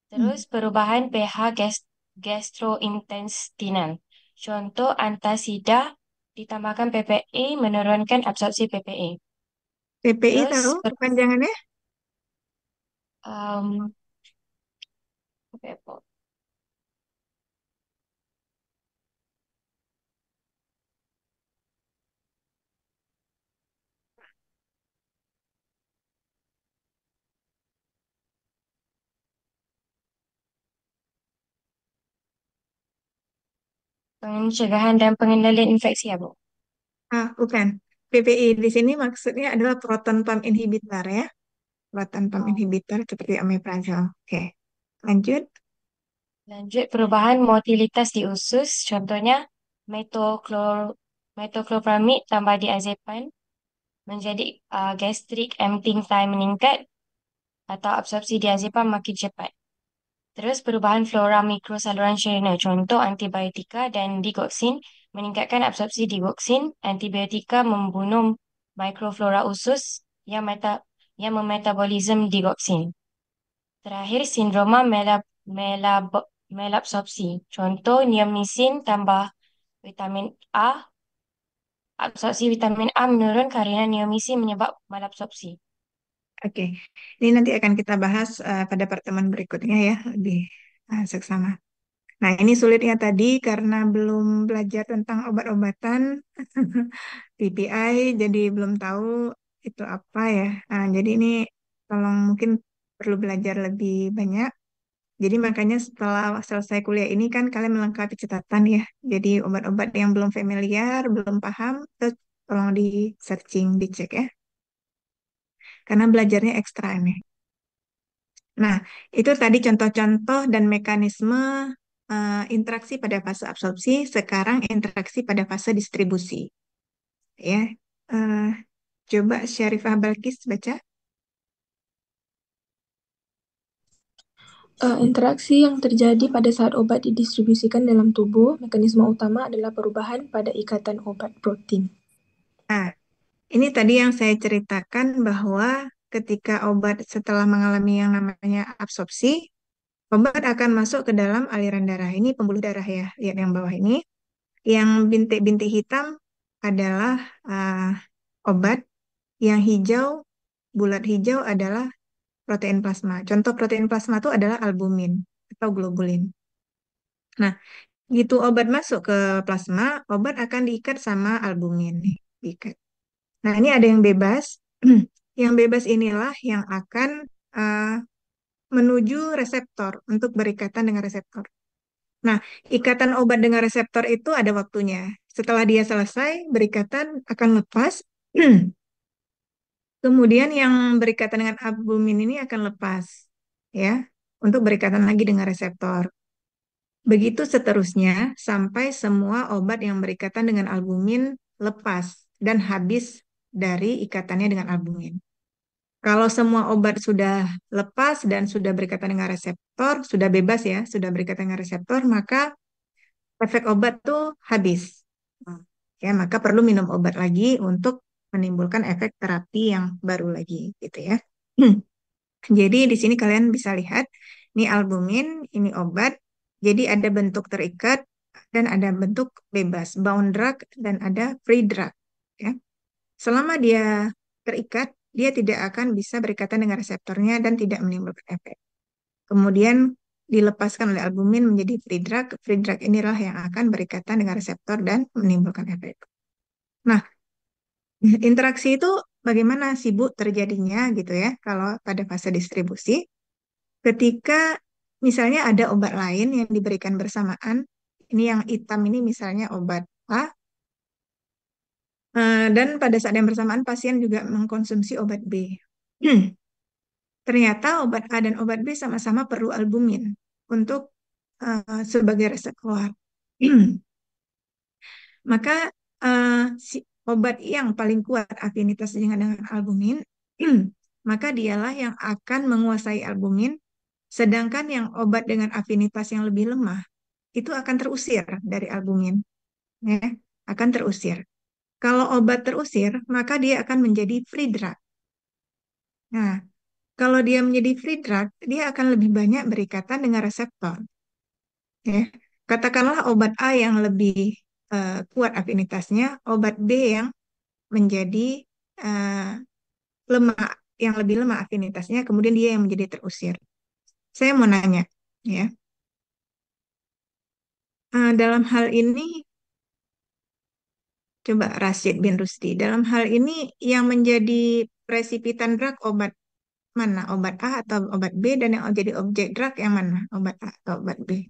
Terus perubahan pH gastrointestinal. Contoh antasida ditambahkan PPI menurunkan absorpsi PPI. PPI Terus tahu panjangannya? um, apa ya, Po? Pencegahan dan pengendalian infeksi ya, Bu? Bukan. PPI di sini maksudnya adalah proton pump inhibitor ya. Proton pump inhibitor seperti omeprazole. Oke, lanjut. Lanjut, perubahan motilitas di usus, contohnya metoclopramid tambah diazepam menjadi gastric emptying time meningkat atau absorpsi diazepam makin cepat. Terus perubahan flora mikro saluran syarina, contoh antibiotika dan digoxin meningkatkan absorpsi digoxin. Antibiotika membunuh mikroflora usus yang memetabolisme digoxin. Terakhir, sindroma malabsorpsi, contoh neomycin tambah vitamin A. Absorpsi vitamin A menurun karena neomycin menyebab malabsorpsi. Oke, ini nanti akan kita bahas pada pertemuan berikutnya ya, lebih seksama. Nah, ini sulitnya tadi karena belum belajar tentang obat-obatan PPI, jadi belum tahu itu apa ya. Nah, jadi ini tolong mungkin perlu belajar lebih banyak. Jadi makanya setelah selesai kuliah ini kan kalian melengkapi catatan ya. Jadi obat-obat yang belum familiar, belum paham, terus tolong di searching, dicek ya. Karena belajarnya ekstra nih. Nah, itu tadi contoh-contoh dan mekanisme interaksi pada fase absorpsi, sekarang interaksi pada fase distribusi. Ya, Eh, coba Syarifah Balkis baca. Interaksi yang terjadi pada saat obat didistribusikan dalam tubuh, mekanisme utama adalah perubahan pada ikatan obat protein. Nah, ini tadi yang saya ceritakan bahwa ketika obat setelah mengalami yang namanya absorpsi, obat akan masuk ke dalam aliran darah. Ini pembuluh darah ya, lihat yang bawah ini. Yang bintik-bintik hitam adalah obat, yang hijau, bulat hijau adalah protein plasma. Contoh protein plasma itu adalah albumin atau globulin. Nah, gitu obat masuk ke plasma, obat akan diikat sama albumin nih, diikat. Nah, ini ada yang bebas. Yang bebas inilah yang akan menuju reseptor untuk berikatan dengan reseptor. Nah, ikatan obat dengan reseptor itu ada waktunya. Setelah dia selesai, berikatan akan lepas. Kemudian yang berikatan dengan albumin ini akan lepas, ya, untuk berikatan lagi dengan reseptor. Begitu seterusnya sampai semua obat yang berikatan dengan albumin lepas dan habis dari ikatannya dengan albumin. Kalau semua obat sudah lepas dan sudah berikatan dengan reseptor, sudah bebas ya, sudah berikatan dengan reseptor, maka efek obat tuh habis. Ya, maka perlu minum obat lagi untuk menimbulkan efek terapi yang baru lagi, gitu ya. Jadi di sini kalian bisa lihat, ini albumin, ini obat. Jadi ada bentuk terikat dan ada bentuk bebas, bound drug dan ada free drug. Ya. Selama dia terikat, dia tidak akan bisa berikatan dengan reseptornya dan tidak menimbulkan efek. Kemudian dilepaskan oleh albumin menjadi free drug. Free drug inilah yang akan berikatan dengan reseptor dan menimbulkan efek. Nah, interaksi itu bagaimana sih Bu terjadinya gitu ya kalau pada fase distribusi? Ketika misalnya ada obat lain yang diberikan bersamaan, ini yang hitam ini misalnya obat A, dan pada saat yang bersamaan pasien juga mengkonsumsi obat B. Ternyata obat A dan obat B sama-sama perlu albumin untuk sebagai reservoir. Maka si obat yang paling kuat afinitas dengan albumin, maka dialah yang akan menguasai albumin, sedangkan yang obat dengan afinitas yang lebih lemah itu akan terusir dari albumin, ya, akan terusir. Kalau obat terusir, maka dia akan menjadi free drug. Nah, kalau dia menjadi free drug, dia akan lebih banyak berikatan dengan reseptor. Ya. Katakanlah obat A yang lebih kuat afinitasnya, obat B yang menjadi lemah, yang lebih lemah afinitasnya, kemudian dia yang menjadi terusir. Saya mau nanya, ya, dalam hal ini, coba Rashid bin Rusdi, dalam hal ini yang menjadi presipitan drug obat mana? Obat A atau obat B, dan yang jadi objek drug yang mana? Obat A atau obat B?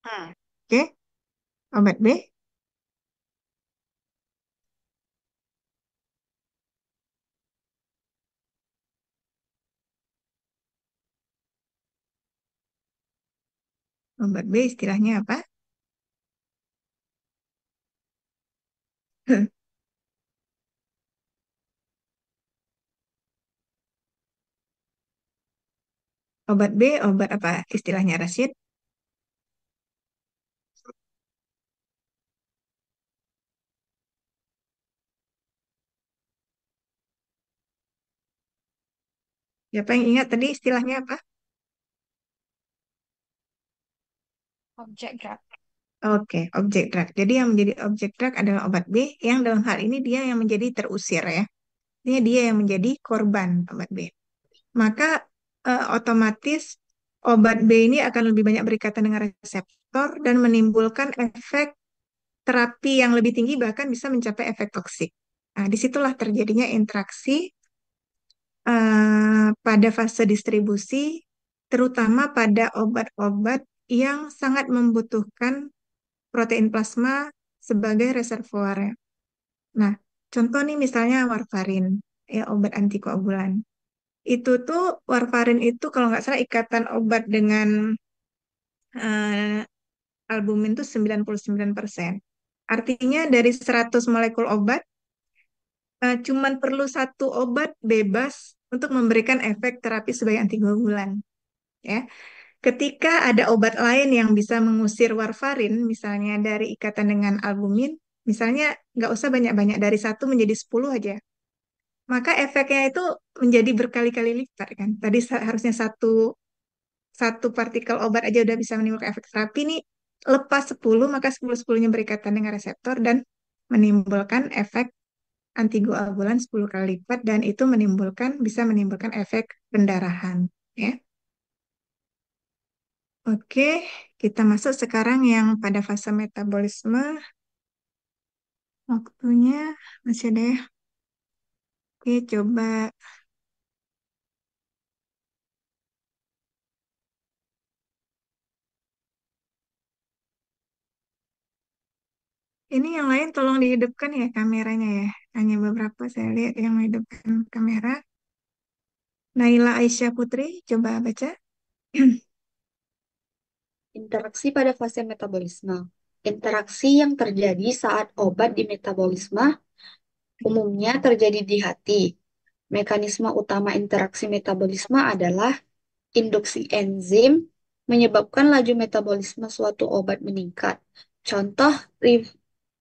Oke, obat B. Obat B istilahnya apa? Obat B, obat apa istilahnya Rashid? Siapa yang ingat tadi istilahnya apa? Objek drug. Oke, objek drug. Jadi yang menjadi objek drug adalah obat B, yang dalam hal ini dia yang menjadi terusir ya. Ini dia yang menjadi korban obat B. Maka otomatis obat B ini akan lebih banyak berikatan dengan reseptor dan menimbulkan efek terapi yang lebih tinggi, bahkan bisa mencapai efek toksik. Nah, disitulah terjadinya interaksi pada fase distribusi, terutama pada obat-obat yang sangat membutuhkan protein plasma sebagai reservoirnya. Nah, contoh nih misalnya warfarin, ya obat antikoagulan. Itu tuh warfarin itu kalau nggak salah ikatan obat dengan eh, albumin tuh 99%. Artinya dari 100 molekul obat, cuman perlu satu obat bebas untuk memberikan efek terapi sebagai antikoagulan. Ya, ketika ada obat lain yang bisa mengusir warfarin, misalnya dari ikatan dengan albumin, misalnya nggak usah banyak-banyak, dari 1 menjadi 10 aja, maka efeknya itu menjadi berkali-kali lipat kan. Tadi harusnya satu satu partikel obat aja udah bisa menimbulkan efek terapi nih, lepas 10 maka 10-10-nya berikatan dengan reseptor dan menimbulkan efek antikoagulan 10 kali lipat, dan itu bisa menimbulkan efek pendarahan ya. Oke, kita masuk sekarang yang pada fase metabolisme. Waktunya masih ada ya. Oke, coba ini yang lain tolong dihidupkan ya kameranya ya. Hanya beberapa saya lihat yang menghidupkan kamera. Naila Aisyah Putri, coba baca. Interaksi pada fase metabolisme. Interaksi yang terjadi saat obat di metabolisme umumnya terjadi di hati. Mekanisme utama interaksi metabolisme adalah induksi enzim menyebabkan laju metabolisme suatu obat meningkat. Contoh,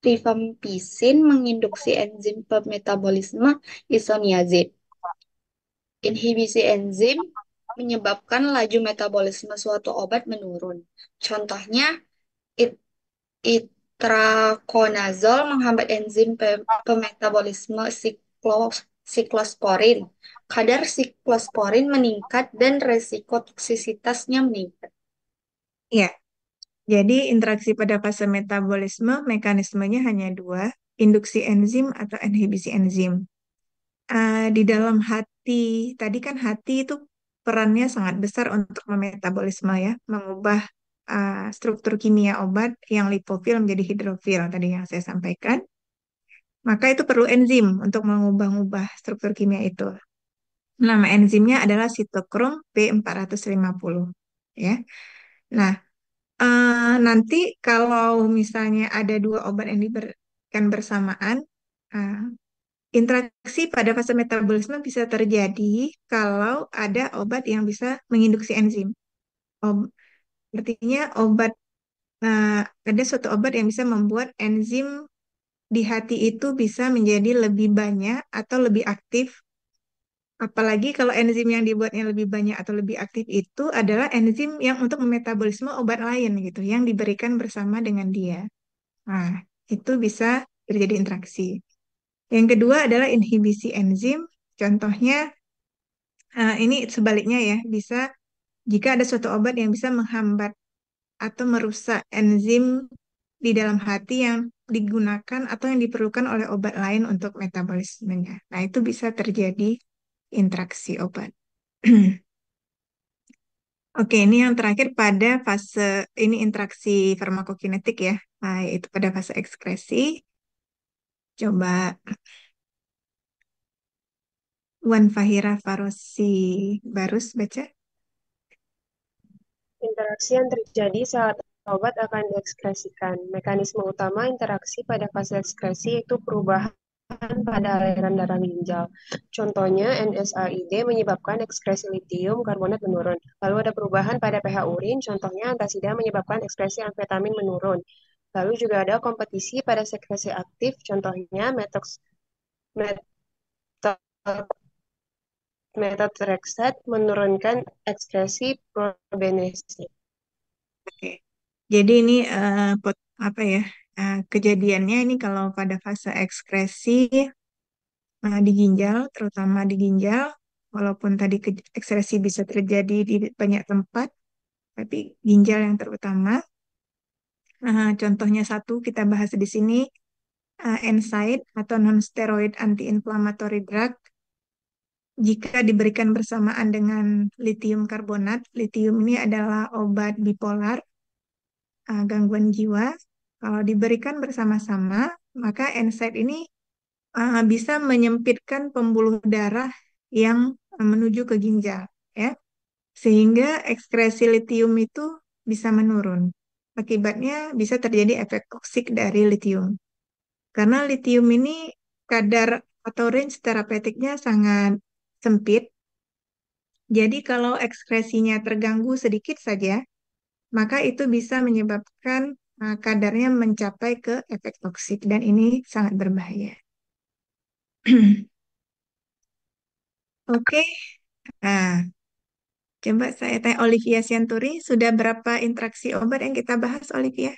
rifampisin menginduksi enzim pemetabolisme isoniazid. Inhibisi enzim menyebabkan laju metabolisme suatu obat menurun. Contohnya, itrakonazol menghambat enzim pemetabolisme siklosporin. Kadar siklosporin meningkat dan resiko toksisitasnya meningkat. Ya, jadi interaksi pada fase metabolisme mekanismenya hanya dua, induksi enzim atau inhibisi enzim. Di dalam hati, tadi kan hati itu perannya sangat besar untuk memetabolisme ya, mengubah struktur kimia obat yang lipofil menjadi hidrofil tadi yang saya sampaikan. Maka itu perlu enzim untuk mengubah-ubah struktur kimia itu. Nama enzimnya adalah sitokrom P450 ya. Nah, nanti kalau misalnya ada dua obat yang diberikan bersamaan, uh, interaksi pada fase metabolisme bisa terjadi kalau ada obat yang bisa menginduksi enzim. Ob- Artinya ada suatu obat yang bisa membuat enzim di hati itu bisa menjadi lebih banyak atau lebih aktif. Apalagi kalau enzim yang dibuatnya lebih banyak atau lebih aktif itu adalah enzim yang untuk memetabolisme obat lain gitu, yang diberikan bersama dengan dia. Nah, itu bisa terjadi interaksi. Yang kedua adalah inhibisi enzim. Contohnya, ini sebaliknya ya, bisa jika ada suatu obat yang bisa menghambat atau merusak enzim di dalam hati yang digunakan atau yang diperlukan oleh obat lain untuk metabolismenya. Nah, itu bisa terjadi interaksi obat. Oke, ini yang terakhir pada fase ini interaksi farmakokinetik ya, yaitu pada fase ekskresi. Coba Wan Fahira Farosi Barus baca. Interaksi yang terjadi saat obat akan diekskresikan. Mekanisme utama interaksi pada fase ekskresi itu perubahan pada aliran darah ginjal. Contohnya, NSAID menyebabkan ekskresi litium karbonat menurun. Lalu ada perubahan pada pH urin, contohnya antasida menyebabkan ekskresi amfetamin menurun. Lalu juga ada kompetisi pada sekresi aktif, contohnya methotrexate menurunkan ekskresi probenecid. Oke. Jadi ini apa ya? Kejadiannya ini kalau pada fase ekskresi di ginjal, terutama di ginjal, walaupun tadi ekskresi bisa terjadi di banyak tempat, tapi ginjal yang terutama. Contohnya satu kita bahas di sini, NSAID atau non-steroid anti-inflammatory drug. Jika diberikan bersamaan dengan litium karbonat, litium ini adalah obat bipolar, gangguan jiwa. Kalau diberikan bersama-sama, maka NSAID ini bisa menyempitkan pembuluh darah yang menuju ke ginjal, ya, sehingga ekskresi litium itu bisa menurun. Akibatnya bisa terjadi efek toksik dari litium. Karena litium ini kadar atau range terapeutiknya sangat sempit. Jadi kalau ekskresinya terganggu sedikit saja, maka itu bisa menyebabkan kadarnya mencapai ke efek toksik dan ini sangat berbahaya. Oke, nah, coba saya tanya Olivia Sianturi, sudah berapa interaksi obat yang kita bahas, Olivia?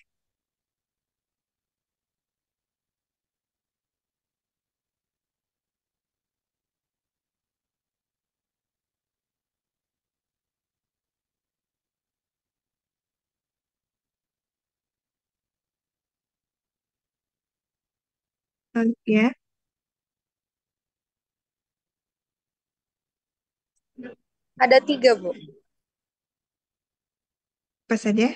Olivia, Ada 3, Bu. apa saja?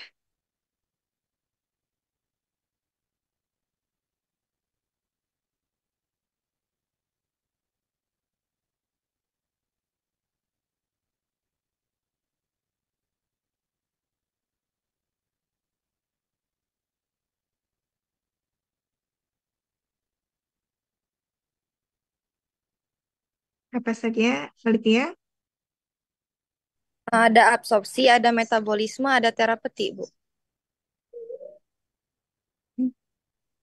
Apa saja, Olivia? Ada absorpsi, ada metabolisme, ada terapeutik, Bu.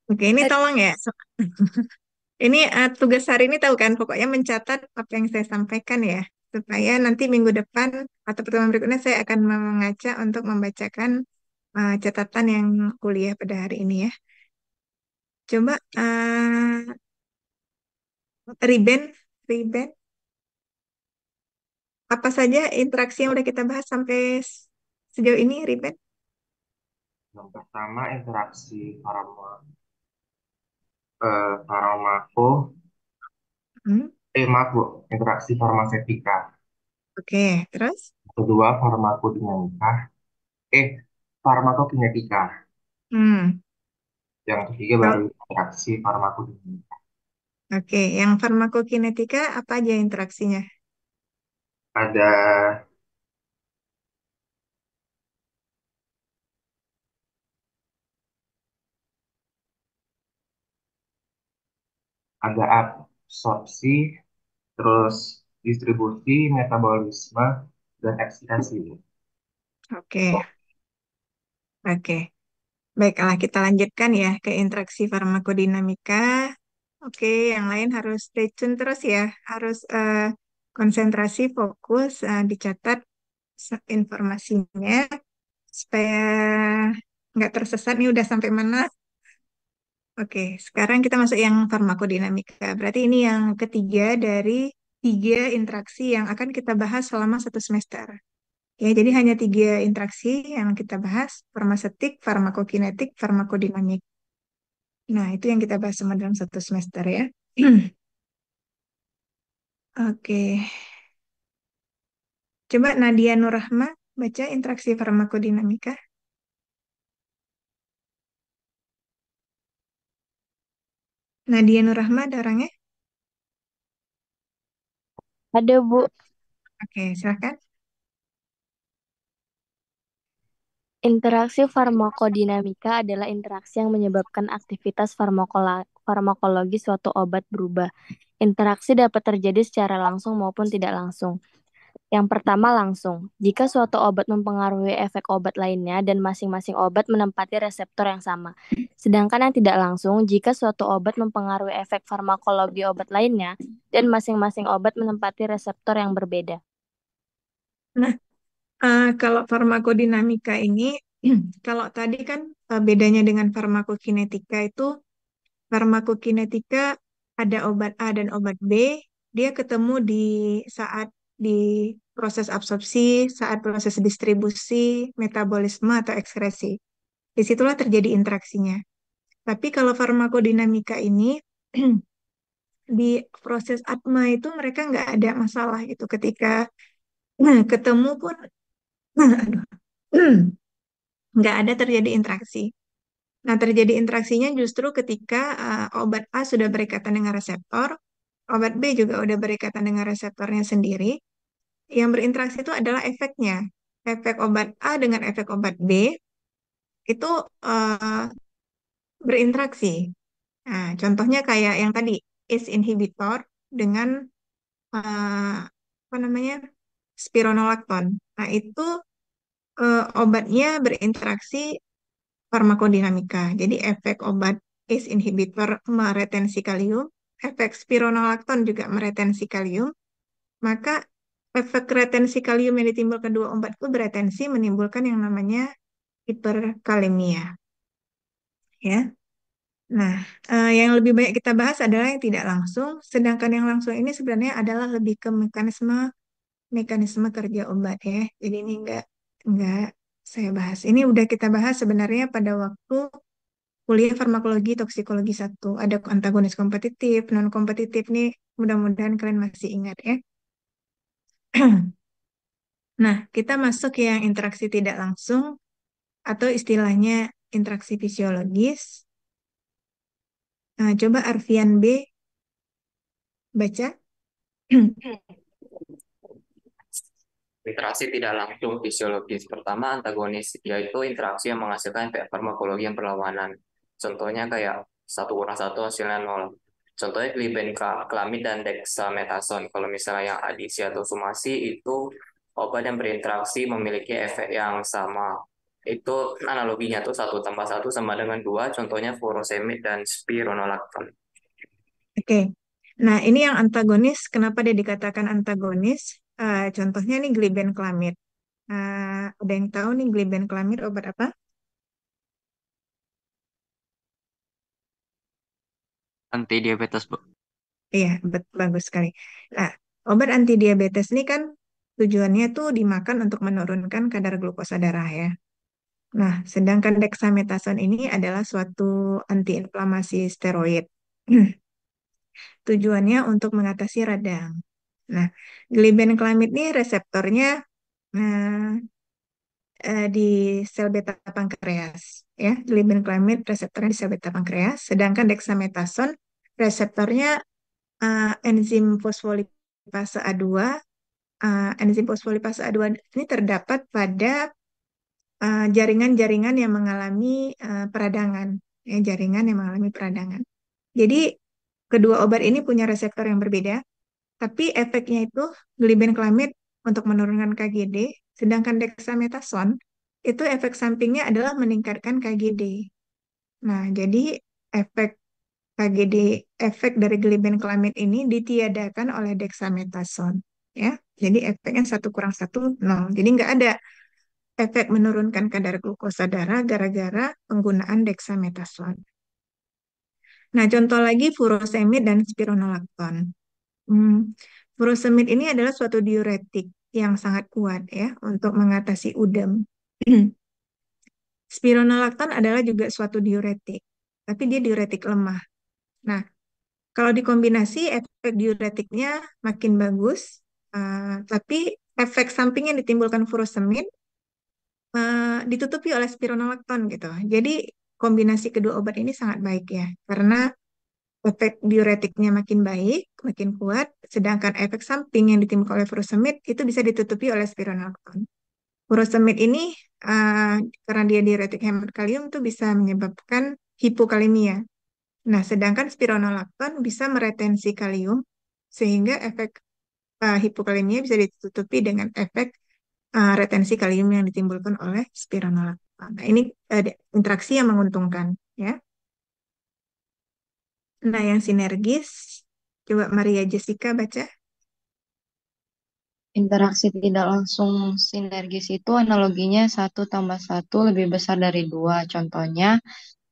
Oke, ini tolong ya. Ini tugas hari ini tahu kan, pokoknya mencatat apa yang saya sampaikan ya, supaya nanti minggu depan atau pertemuan berikutnya saya akan mengaca untuk membacakan catatan yang kuliah pada hari ini ya. Coba Riben, Riben, apa saja interaksi yang udah kita bahas sampai sejauh ini, Riben? Yang pertama interaksi farmako, maaf Bu, interaksi farmasetika. Oke, terus? Kedua farmakodinamika, farmakokinetika. Yang ketiga baru interaksi farmakodinamika. Oke, yang farmakokinetika apa aja interaksinya? Ada absorpsi, terus distribusi, metabolisme, dan ekstasi. Oke. Oke. Baiklah, kita lanjutkan ya ke interaksi farmakodinamika. Oke, yang lain harus stay tune terus ya. Harus konsentrasi, fokus, dicatat informasinya supaya nggak tersesat nih udah sampai mana. Oke, sekarang kita masuk yang farmakodinamika. Berarti ini yang ketiga dari 3 interaksi yang akan kita bahas selama 1 semester. Ya, jadi hanya 3 interaksi yang kita bahas, farmasetik, farmakokinetik, farmakodinamik. Nah, itu yang kita bahas semua dalam 1 semester ya. Oke. Coba Nadia Nurrahma baca interaksi farmakodinamika? Nadia Nurrahma ada orangnya? Ada, Bu. Oke, silakan. Interaksi farmakodinamika adalah interaksi yang menyebabkan aktivitas farmakologi suatu obat berubah. Interaksi dapat terjadi secara langsung maupun tidak langsung. Yang pertama langsung. Jika suatu obat mempengaruhi efek obat lainnya dan masing-masing obat menempati reseptor yang sama. Sedangkan yang tidak langsung, jika suatu obat mempengaruhi efek farmakologi obat lainnya dan masing-masing obat menempati reseptor yang berbeda. Nah, kalau farmakodinamika ini, kalau tadi kan bedanya dengan farmakokinetika itu, farmakokinetika ada obat A dan obat B, dia ketemu saat di proses absorpsi, saat proses distribusi, metabolisme atau ekskresi. Disitulah terjadi interaksinya. Tapi kalau farmakodinamika ini di proses ATMA itu mereka nggak ada masalah gitu. Ketika ketemu pun, aduh, nggak ada terjadi interaksi. Nah, terjadi interaksinya justru ketika obat A sudah berikatan dengan reseptor, obat B juga udah berikatan dengan reseptornya sendiri. Yang berinteraksi itu adalah efeknya. Efek obat A dengan efek obat B itu berinteraksi. Nah, contohnya kayak yang tadi, ACE inhibitor dengan apa namanya, spironolakton. Nah, itu obatnya berinteraksi farmakodinamika. Jadi efek obat ACE inhibitor meretensi kalium, efek spironolakton juga meretensi kalium, maka efek retensi kalium yang ditimbulkan kedua obat itu beretensi menimbulkan yang namanya hiperkalemia. Ya. Nah, yang lebih banyak kita bahas adalah yang tidak langsung, sedangkan yang langsung ini sebenarnya adalah lebih ke mekanisme kerja obat ya. Jadi ini enggak saya bahas. Ini udah kita bahas sebenarnya pada waktu kuliah farmakologi toksikologi 1. Ada antagonis kompetitif, non kompetitif nih, mudah-mudahan kalian masih ingat ya. Nah, kita masuk ke yang interaksi tidak langsung atau istilahnya interaksi fisiologis. Nah, coba Arfian B baca. Interaksi tidak langsung fisiologis. Pertama, antagonis, yaitu interaksi yang menghasilkan efek farmakologi yang berlawanan. Contohnya kayak 1 + 1 hasilnya 0. Contohnya glibenclamid dan dexamethasone. Kalau misalnya yang adiksi atau sumasi, itu obat yang berinteraksi memiliki efek yang sama. Itu analoginya tuh 1 + 1 sama dengan 2. Contohnya furosemid dan spironolakton. Oke. Nah, ini yang antagonis. Kenapa dia dikatakan antagonis? Contohnya nih glibenclamid. Ada yang tahu nih glibenclamid obat apa? Anti diabetes, Bu. Iya, bagus sekali. Nah, obat anti diabetes ini kan tujuannya tuh dimakan untuk menurunkan kadar glukosa darah ya. Nah, sedangkan dexamethasone ini adalah suatu antiinflamasi steroid. Tujuannya untuk mengatasi radang. Nah, glibenclamid ini reseptornya di sel beta pankreas ya. Glibenclamid reseptornya di sel beta pankreas, sedangkan dexamethasone reseptornya enzim fosfolipase A2. Enzim fosfolipase A2 ini terdapat pada jaringan-jaringan yang mengalami peradangan, ya, jaringan yang mengalami peradangan. Jadi kedua obat ini punya reseptor yang berbeda, tapi efeknya itu glibenclamid untuk menurunkan KGD, sedangkan dexamethasone itu efek sampingnya adalah meningkatkan KGD. Nah, jadi efek KGD, efek dari glibenclamid ini ditiadakan oleh dexamethasone, ya. Jadi efeknya 1 + 1 0. Jadi nggak ada efek menurunkan kadar glukosa darah gara-gara penggunaan dexamethasone. Nah, contoh lagi furosemid dan spironolakton. Furosemid ini adalah suatu diuretik yang sangat kuat ya untuk mengatasi udem. Spironolakton adalah juga suatu diuretik, tapi dia diuretik lemah. Nah, kalau dikombinasi efek diuretiknya makin bagus, tapi efek samping yang ditimbulkan furosemid ditutupi oleh spironolakton gitu. Jadi kombinasi kedua obat ini sangat baik ya, karena efek diuretiknya makin baik, makin kuat, sedangkan efek samping yang ditimbulkan oleh furosemid itu bisa ditutupi oleh spironolakton. Furosemid ini karena dia diuretik hemat kalium itu bisa menyebabkan hipokalemia. Nah, sedangkan spironolakton bisa meretensi kalium sehingga efek hipokalemia bisa ditutupi dengan efek retensi kalium yang ditimbulkan oleh spironolakton. Nah, ini interaksi yang menguntungkan ya. Nah, yang sinergis coba Maria Jessica baca. Interaksi tidak langsung sinergis itu analoginya 1 tambah 1 lebih besar dari 2. Contohnya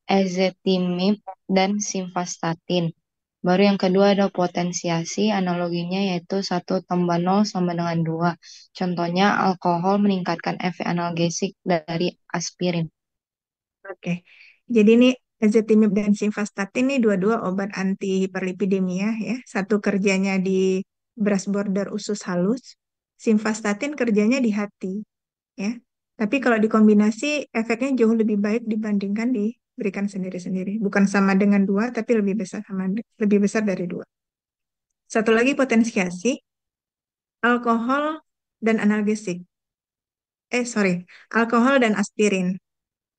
ezetimibe dan simvastatin. Baru yang kedua ada potensiasi, analoginya yaitu 1 tambah 0 sama dengan 2. Contohnya alkohol meningkatkan efek analgesik dari aspirin. Oke. Jadi ini ezetimibe dan simvastatin ini dua-dua obat anti hiperlipidemia ya. Satu kerjanya di beras border usus halus, simvastatin kerjanya di hati ya. Tapi kalau dikombinasi efeknya jauh lebih baik dibandingkan diberikan sendiri-sendiri. Bukan sama dengan 2, tapi lebih besar dari 2. Satu lagi potensiasi, alkohol dan analgesik. Alkohol dan aspirin.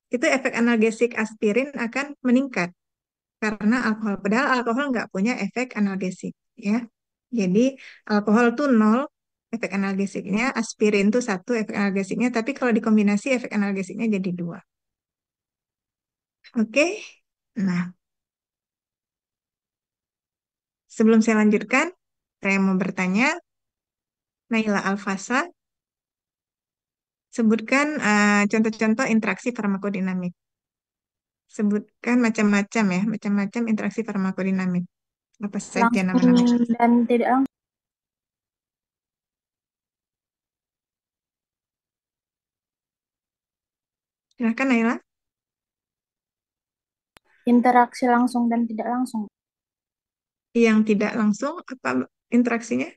Itu efek analgesik aspirin akan meningkat karena alkohol. Padahal alkohol nggak punya efek analgesik, ya. Jadi alkohol tuh 0 efek analgesiknya, aspirin tuh 1 efek analgesiknya, tapi kalau dikombinasi efek analgesiknya jadi 2. Oke, nah sebelum saya lanjutkan, saya mau bertanya, Naila Alfasa, sebutkan contoh-contoh interaksi farmakodinamik. Sebutkan macam-macam interaksi farmakodinamik. Apa saja nama-namanya? Langsung dan tidak langsung. Silakan Naila. Interaksi langsung dan tidak langsung. Yang tidak langsung apa interaksinya?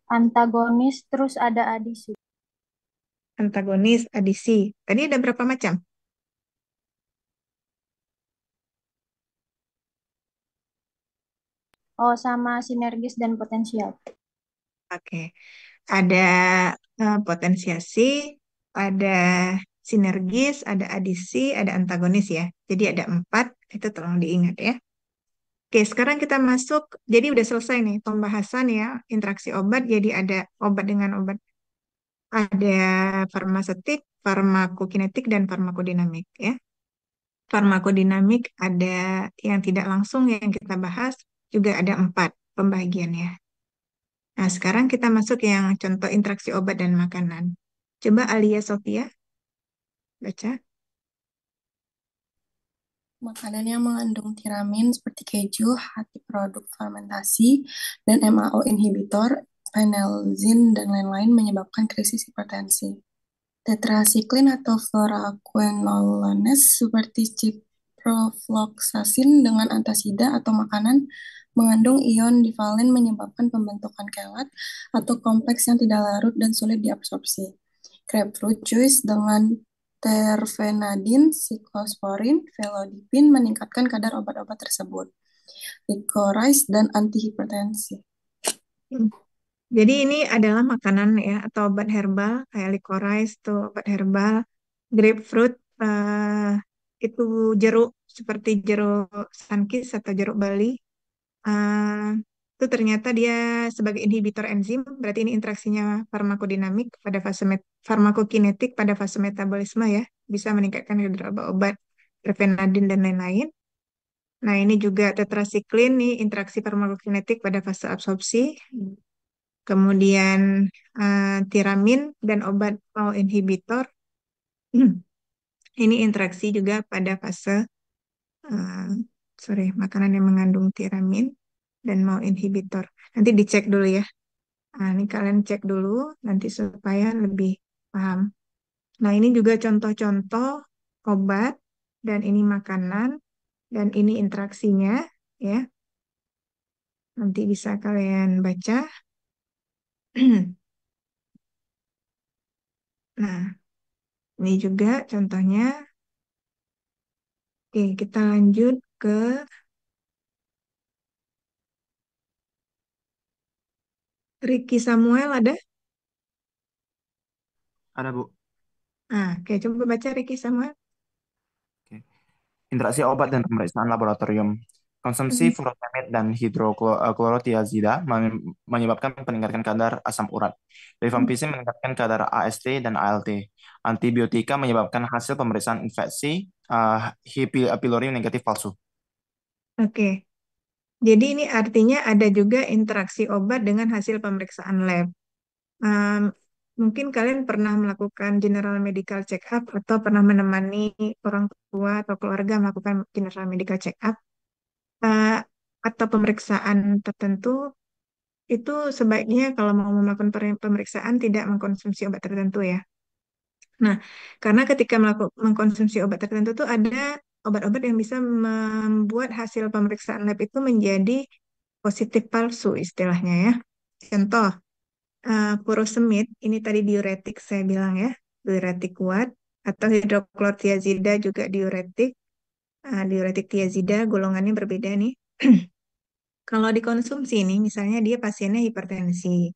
Antagonis terus ada adisi. Antagonis, adisi. Tadi ada berapa macam? Oh, sama sinergis dan potensial. Oke. Ada potensiasi, ada sinergis, ada adisi, ada antagonis ya. Jadi ada 4, itu tolong diingat ya. Oke, sekarang kita masuk, jadi udah selesai nih pembahasan ya, interaksi obat, jadi ada obat dengan obat. Ada farmasetik, farmakokinetik, dan farmakodinamik ya. Farmakodinamik ada yang tidak langsung yang kita bahas, juga ada 4 pembagiannya. Nah, sekarang kita masuk yang contoh interaksi obat dan makanan. Coba Alia Sofia, baca. Makanan yang mengandung tiramin seperti keju, hati produk fermentasi, dan MAO inhibitor, phenelzin, dan lain-lain menyebabkan krisis hipertensi. Tetrasiklin atau fluoroquinolones seperti ciprofloxacin dengan antasida atau makanan mengandung ion divalen menyebabkan pembentukan kelat atau kompleks yang tidak larut dan sulit diabsorpsi. Grapefruit juice dengan terfenadin, siklosporin, felodipin meningkatkan kadar obat-obat tersebut. Licorice dan antihipertensi. Jadi ini adalah makanan ya atau obat herbal kayak licorice itu obat herbal, grapefruit itu jeruk seperti jeruk sunkist atau jeruk Bali. Itu ternyata dia sebagai inhibitor enzim, berarti ini interaksinya farmakodinamik pada fase farmakokinetik pada fase metabolisme ya, bisa meningkatkan kadar obat, terfenadin dan lain-lain. Nah, ini juga tetrasiklin nih interaksi farmakokinetik pada fase absorpsi. Kemudian tiramin dan obat MAO inhibitor. Ini interaksi juga pada fase makanan yang mengandung tiramin dan MAO inhibitor. Nanti dicek dulu ya. Nah, ini kalian cek dulu nanti supaya lebih paham. Nah, ini juga contoh-contoh obat dan ini makanan dan ini interaksinya ya. Nanti bisa kalian baca. Nah, ini juga contohnya. Oke, kita lanjut ke Ricky Samuel ada? Ada, Bu. Oke, coba baca Ricky Samuel. Oke. Interaksi obat dan pemeriksaan laboratorium. Konsumsi Mhm. furosemid dan hidroklorotiazida menyebabkan peningkatan kadar asam urat. Rifampicin meningkatkan kadar AST dan ALT. Antibiotika menyebabkan hasil pemeriksaan infeksi H. pylori negatif palsu. Oke, jadi ini artinya ada juga interaksi obat dengan hasil pemeriksaan lab. Um, Mungkin kalian pernah melakukan general medical check up atau pernah menemani orang tua atau keluarga melakukan general medical check up uh, atau pemeriksaan tertentu, itu sebaiknya kalau mau melakukan pemeriksaan tidak mengkonsumsi obat tertentu ya. Nah, karena ketika mengkonsumsi obat tertentu tuh ada obat-obat yang bisa membuat hasil pemeriksaan lab itu menjadi positif palsu istilahnya ya. Contoh, furosemid, ini tadi diuretik saya bilang ya, diuretik kuat, atau hidroklortiazida juga diuretik, diuretik tiazida golongannya berbeda nih. Kalau dikonsumsi nih, misalnya dia pasiennya hipertensi,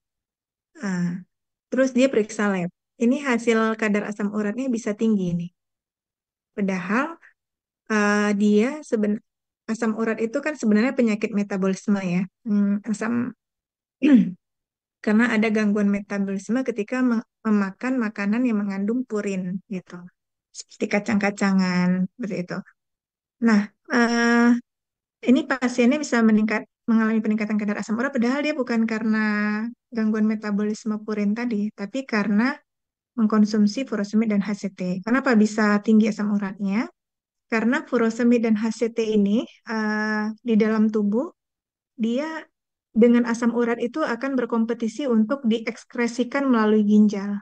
ah, terus dia periksa lab, ini hasil kadar asam uratnya bisa tinggi nih. Padahal dia asam urat itu kan sebenarnya penyakit metabolisme ya. Asam karena ada gangguan metabolisme ketika memakan makanan yang mengandung purin gitu. Seperti kacang-kacangan seperti itu. Nah, ini pasiennya bisa mengalami peningkatan kadar asam urat padahal dia bukan karena gangguan metabolisme purin tadi, tapi karena mengkonsumsi furosemid dan HCT. Kenapa bisa tinggi asam uratnya? Karena furosemid dan HCT ini di dalam tubuh dia dengan asam urat itu akan berkompetisi untuk diekskresikan melalui ginjal.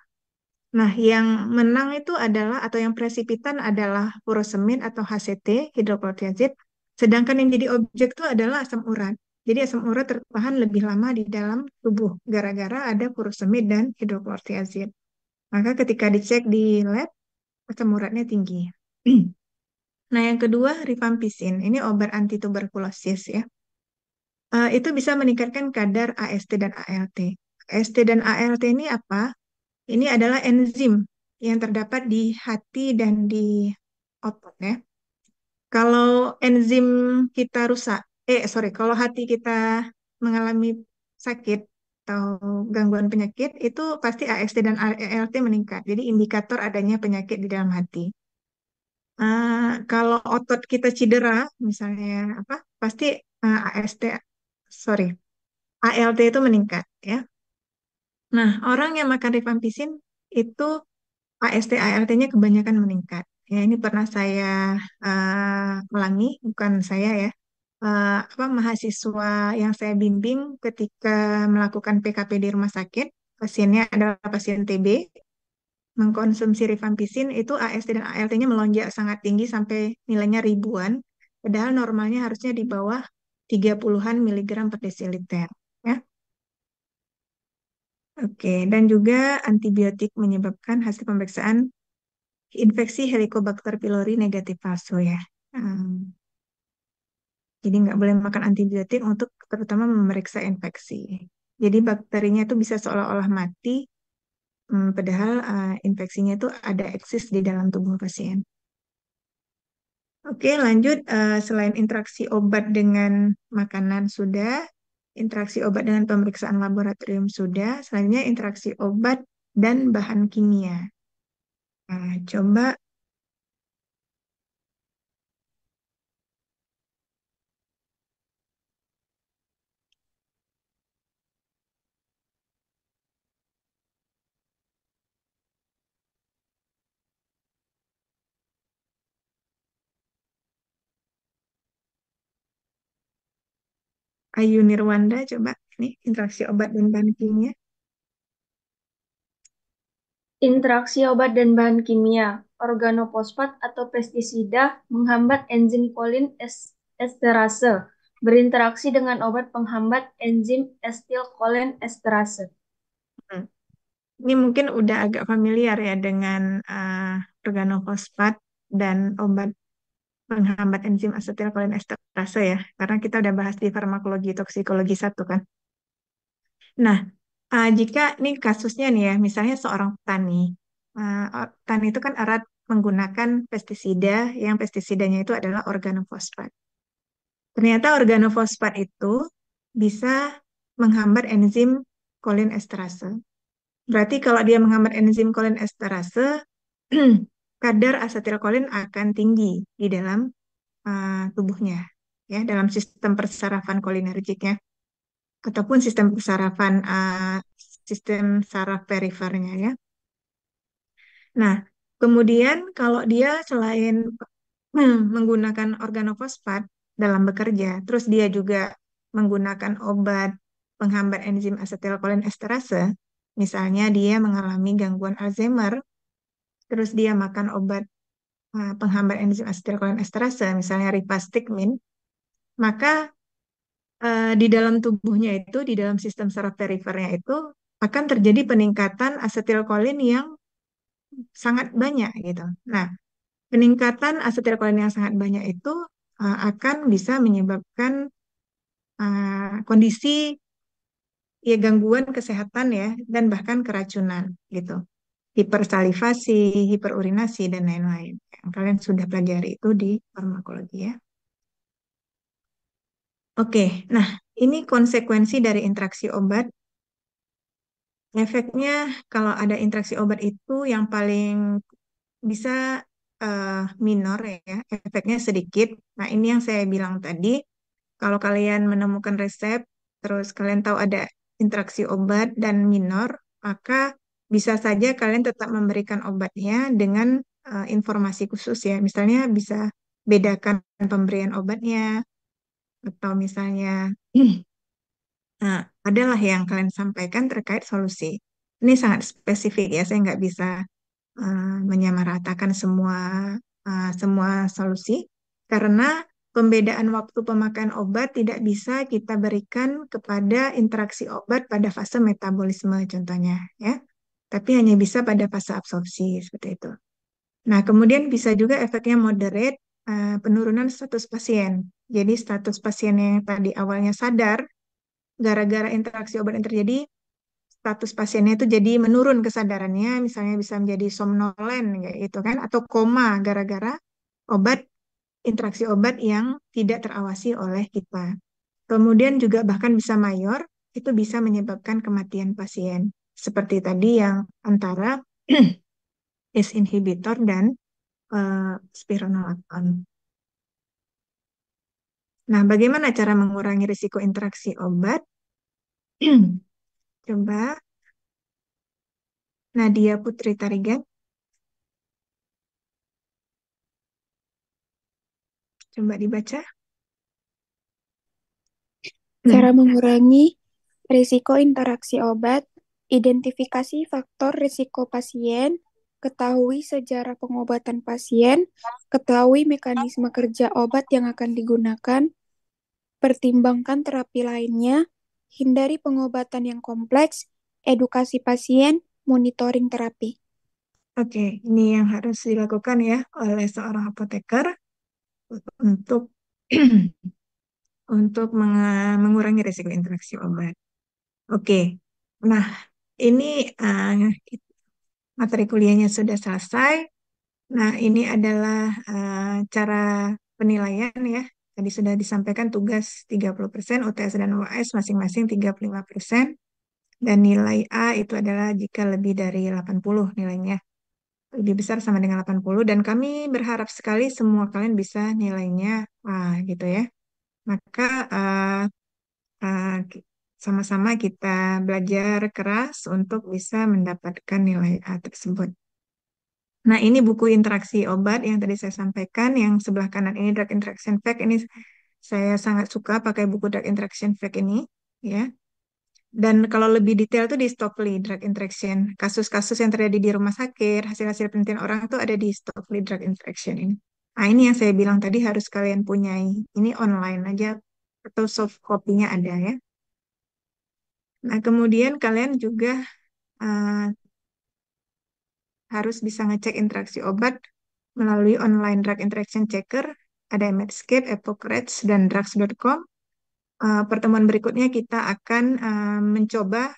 Nah, yang menang itu adalah atau yang presipitan adalah furosemid atau HCT, hidroklortiazid, sedangkan yang jadi objek itu adalah asam urat. Jadi asam urat tertahan lebih lama di dalam tubuh gara-gara ada furosemid dan hidroklortiazid. Maka ketika dicek di lab, asam uratnya tinggi. Nah, yang kedua, rifampicin. Ini obat anti tuberkulosis ya. Itu bisa meningkatkan kadar AST dan ALT. AST dan ALT ini apa? Ini adalah enzim yang terdapat di hati dan di otot ya. Kalau enzim kita rusak, kalau hati kita mengalami sakit atau gangguan penyakit, itu pasti AST dan ALT meningkat. Jadi indikator adanya penyakit di dalam hati. Kalau otot kita cedera, misalnya apa, pasti AST, sorry, ALT itu meningkat ya. Nah, orang yang makan rifampicin itu AST ALT-nya kebanyakan meningkat. Ya, ini pernah saya ulangi, bukan saya ya. Apa mahasiswa yang saya bimbing ketika melakukan PKP di rumah sakit, pasiennya adalah pasien TB, mengkonsumsi rifampicin itu AST dan ALT-nya melonjak sangat tinggi sampai nilainya ribuan, padahal normalnya harusnya di bawah 30-an miligram per desiliter. Ya. Oke, dan juga antibiotik menyebabkan hasil pemeriksaan infeksi Helicobacter pylori negatif palsu ya. Jadi nggak boleh makan antibiotik untuk terutama memeriksa infeksi. Jadi bakterinya itu bisa seolah-olah mati, padahal infeksinya itu ada eksis di dalam tubuh pasien. Oke, lanjut. Selain interaksi obat dengan makanan sudah, interaksi obat dengan pemeriksaan laboratorium sudah, selanjutnya interaksi obat dan bahan kimia. Nah, coba Ayu Nirwanda, coba ini interaksi obat dan bahan kimia. Interaksi obat dan bahan kimia, organofosfat atau pestisida menghambat enzim kolin esterase Berinteraksi dengan obat penghambat enzim asetilkolinesterase. Hmm. Ini mungkin udah agak familiar ya dengan organofosfat dan obat penghambat enzim asetilkolinesterase ya, karena kita udah bahas di farmakologi toksikologi 1 kan. Nah, jika ini kasusnya nih ya, misalnya seorang petani, petani itu kan erat menggunakan pestisida yang pestisidanya itu adalah organofosfat. Ternyata organofosfat itu bisa menghambat enzim kolinesterase. Berarti kalau dia menghambat enzim kolinesterase, kadar asetilkolin akan tinggi di dalam tubuhnya, ya, dalam sistem persarafan kolinergiknya ataupun sistem persarafan sistem saraf perifernya ya. Nah, kemudian kalau dia selain menggunakan organofosfat dalam bekerja, terus dia juga menggunakan obat penghambat enzim asetilkolinesterase, misalnya dia mengalami gangguan Alzheimer, terus dia makan obat penghambat enzim asetilkolinesterase, misalnya rivastigmine, maka di dalam tubuhnya itu, di dalam sistem saraf perifernya itu akan terjadi peningkatan asetilkolin yang sangat banyak gitu. Nah, peningkatan asetilkolin yang sangat banyak itu akan bisa menyebabkan kondisi ya gangguan kesehatan ya dan bahkan keracunan gitu. Hipersalivasi, hiperurinasi dan lain-lain. Yang kalian sudah pelajari itu di farmakologi ya. Oke, nah ini konsekuensi dari interaksi obat. Efeknya kalau ada interaksi obat itu yang paling bisa minor ya, efeknya sedikit. Nah ini yang saya bilang tadi, kalau kalian menemukan resep, terus kalian tahu ada interaksi obat dan minor, maka bisa saja kalian tetap memberikan obatnya dengan informasi khusus ya. Misalnya bisa bedakan pemberian obatnya, atau misalnya nah, adalah yang kalian sampaikan terkait solusi. Ini sangat spesifik ya, saya nggak bisa menyamaratakan semua solusi karena pembedaan waktu pemakaian obat tidak bisa kita berikan kepada interaksi obat pada fase metabolisme contohnya ya, tapi hanya bisa pada fase absorpsi seperti itu. Nah, kemudian bisa juga efeknya moderate, penurunan status pasien. Jadi status pasien yang tadi awalnya sadar gara-gara interaksi obat yang terjadi, status pasiennya itu jadi menurun kesadarannya, misalnya bisa menjadi somnolen kayak gitu kan, atau koma gara-gara obat interaksi obat yang tidak terawasi oleh kita. Kemudian juga bahkan bisa mayor, itu bisa menyebabkan kematian pasien. Seperti tadi yang antara ACE inhibitor dan spironolactone. Nah, bagaimana cara mengurangi risiko interaksi obat? Coba Nadia Putri Tarigan, coba dibaca. Cara mengurangi risiko interaksi obat, identifikasi faktor risiko pasien, ketahui sejarah pengobatan pasien, ketahui mekanisme kerja obat yang akan digunakan, pertimbangkan terapi lainnya, hindari pengobatan yang kompleks, edukasi pasien, monitoring terapi. Oke, ini yang harus dilakukan ya oleh seorang apoteker untuk untuk mengurangi risiko interaksi obat. Oke, nah ini materi kuliahnya sudah selesai. Nah, ini adalah cara penilaian ya. Tadi sudah disampaikan tugas 30%, UTS dan UAS masing-masing 35%. Dan nilai A itu adalah jika lebih dari 80 nilainya. Lebih besar sama dengan 80. Dan kami berharap sekali semua kalian bisa nilainya A gitu ya. Maka sama-sama kita belajar keras untuk bisa mendapatkan nilai A tersebut. Nah, ini buku interaksi obat yang tadi saya sampaikan, yang sebelah kanan ini drug interaction fact. Ini saya sangat suka pakai buku drug interaction fact ini, ya. Dan kalau lebih detail tuh di Stokely drug interaction. Kasus-kasus yang terjadi di rumah sakit, hasil-hasil penelitian orang tuh ada di Stokely drug interaction ini. Nah, ini yang saya bilang tadi harus kalian punyai. Ini online aja atau soft copy-nya ada ya. Nah, kemudian kalian juga harus bisa ngecek interaksi obat melalui online drug interaction checker, ada Medscape, Epocrates, dan drugs.com. Pertemuan berikutnya kita akan mencoba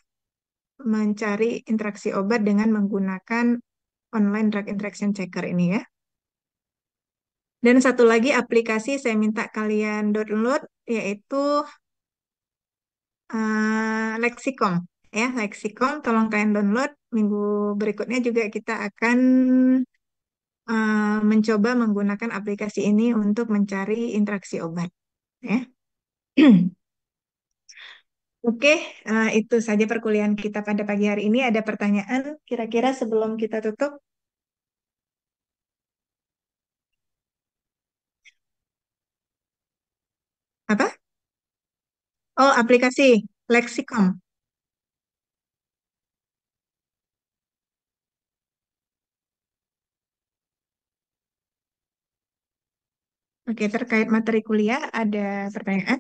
mencari interaksi obat dengan menggunakan online drug interaction checker ini ya. Dan satu lagi aplikasi saya minta kalian download yaitu Lexicom ya, Lexicom tolong kalian download. Minggu berikutnya juga kita akan mencoba menggunakan aplikasi ini untuk mencari interaksi obat ya. Oke, itu saja perkuliahan kita pada pagi hari ini. Ada pertanyaan kira-kira sebelum kita tutup? Apa? Oh, aplikasi Lexicom. Oke, terkait materi kuliah ada pertanyaan?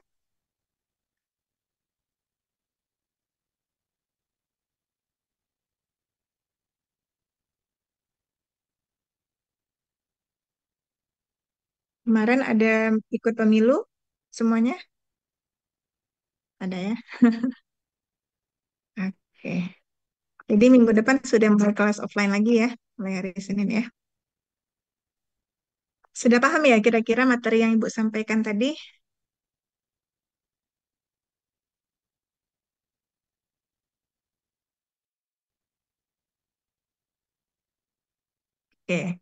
Kemarin ada ikut pemilu semuanya? Ada ya? Oke. Jadi minggu depan sudah mulai kelas offline lagi ya, mulai hari Senin ya. Sudah paham ya kira-kira materi yang Ibu sampaikan tadi? Oke.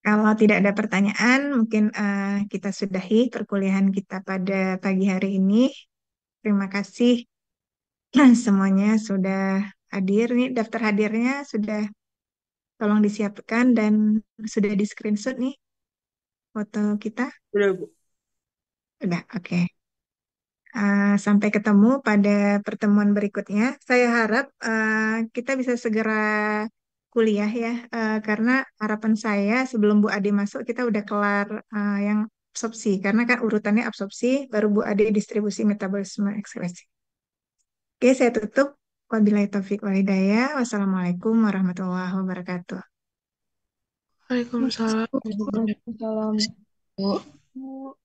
Kalau tidak ada pertanyaan, mungkin kita sudahi perkuliahan kita pada pagi hari ini. Terima kasih semuanya sudah hadir. Nih daftar hadirnya sudah tolong disiapkan dan sudah di screenshot nih foto kita. Sudah, Bu. Sudah, oke. Sampai ketemu pada pertemuan berikutnya. Saya harap kita bisa segera kuliah ya, karena harapan saya sebelum Bu Ade masuk kita udah kelar yang absorpsi, karena kan urutannya absorpsi, baru Bu Ade distribusi metabolisme ekskresi. Oke, saya tutup. Wabillahi taufiq walhidayah. Wassalamualaikum warahmatullahi wabarakatuh. Waalaikumsalam. Waalaikumsalam. Bu.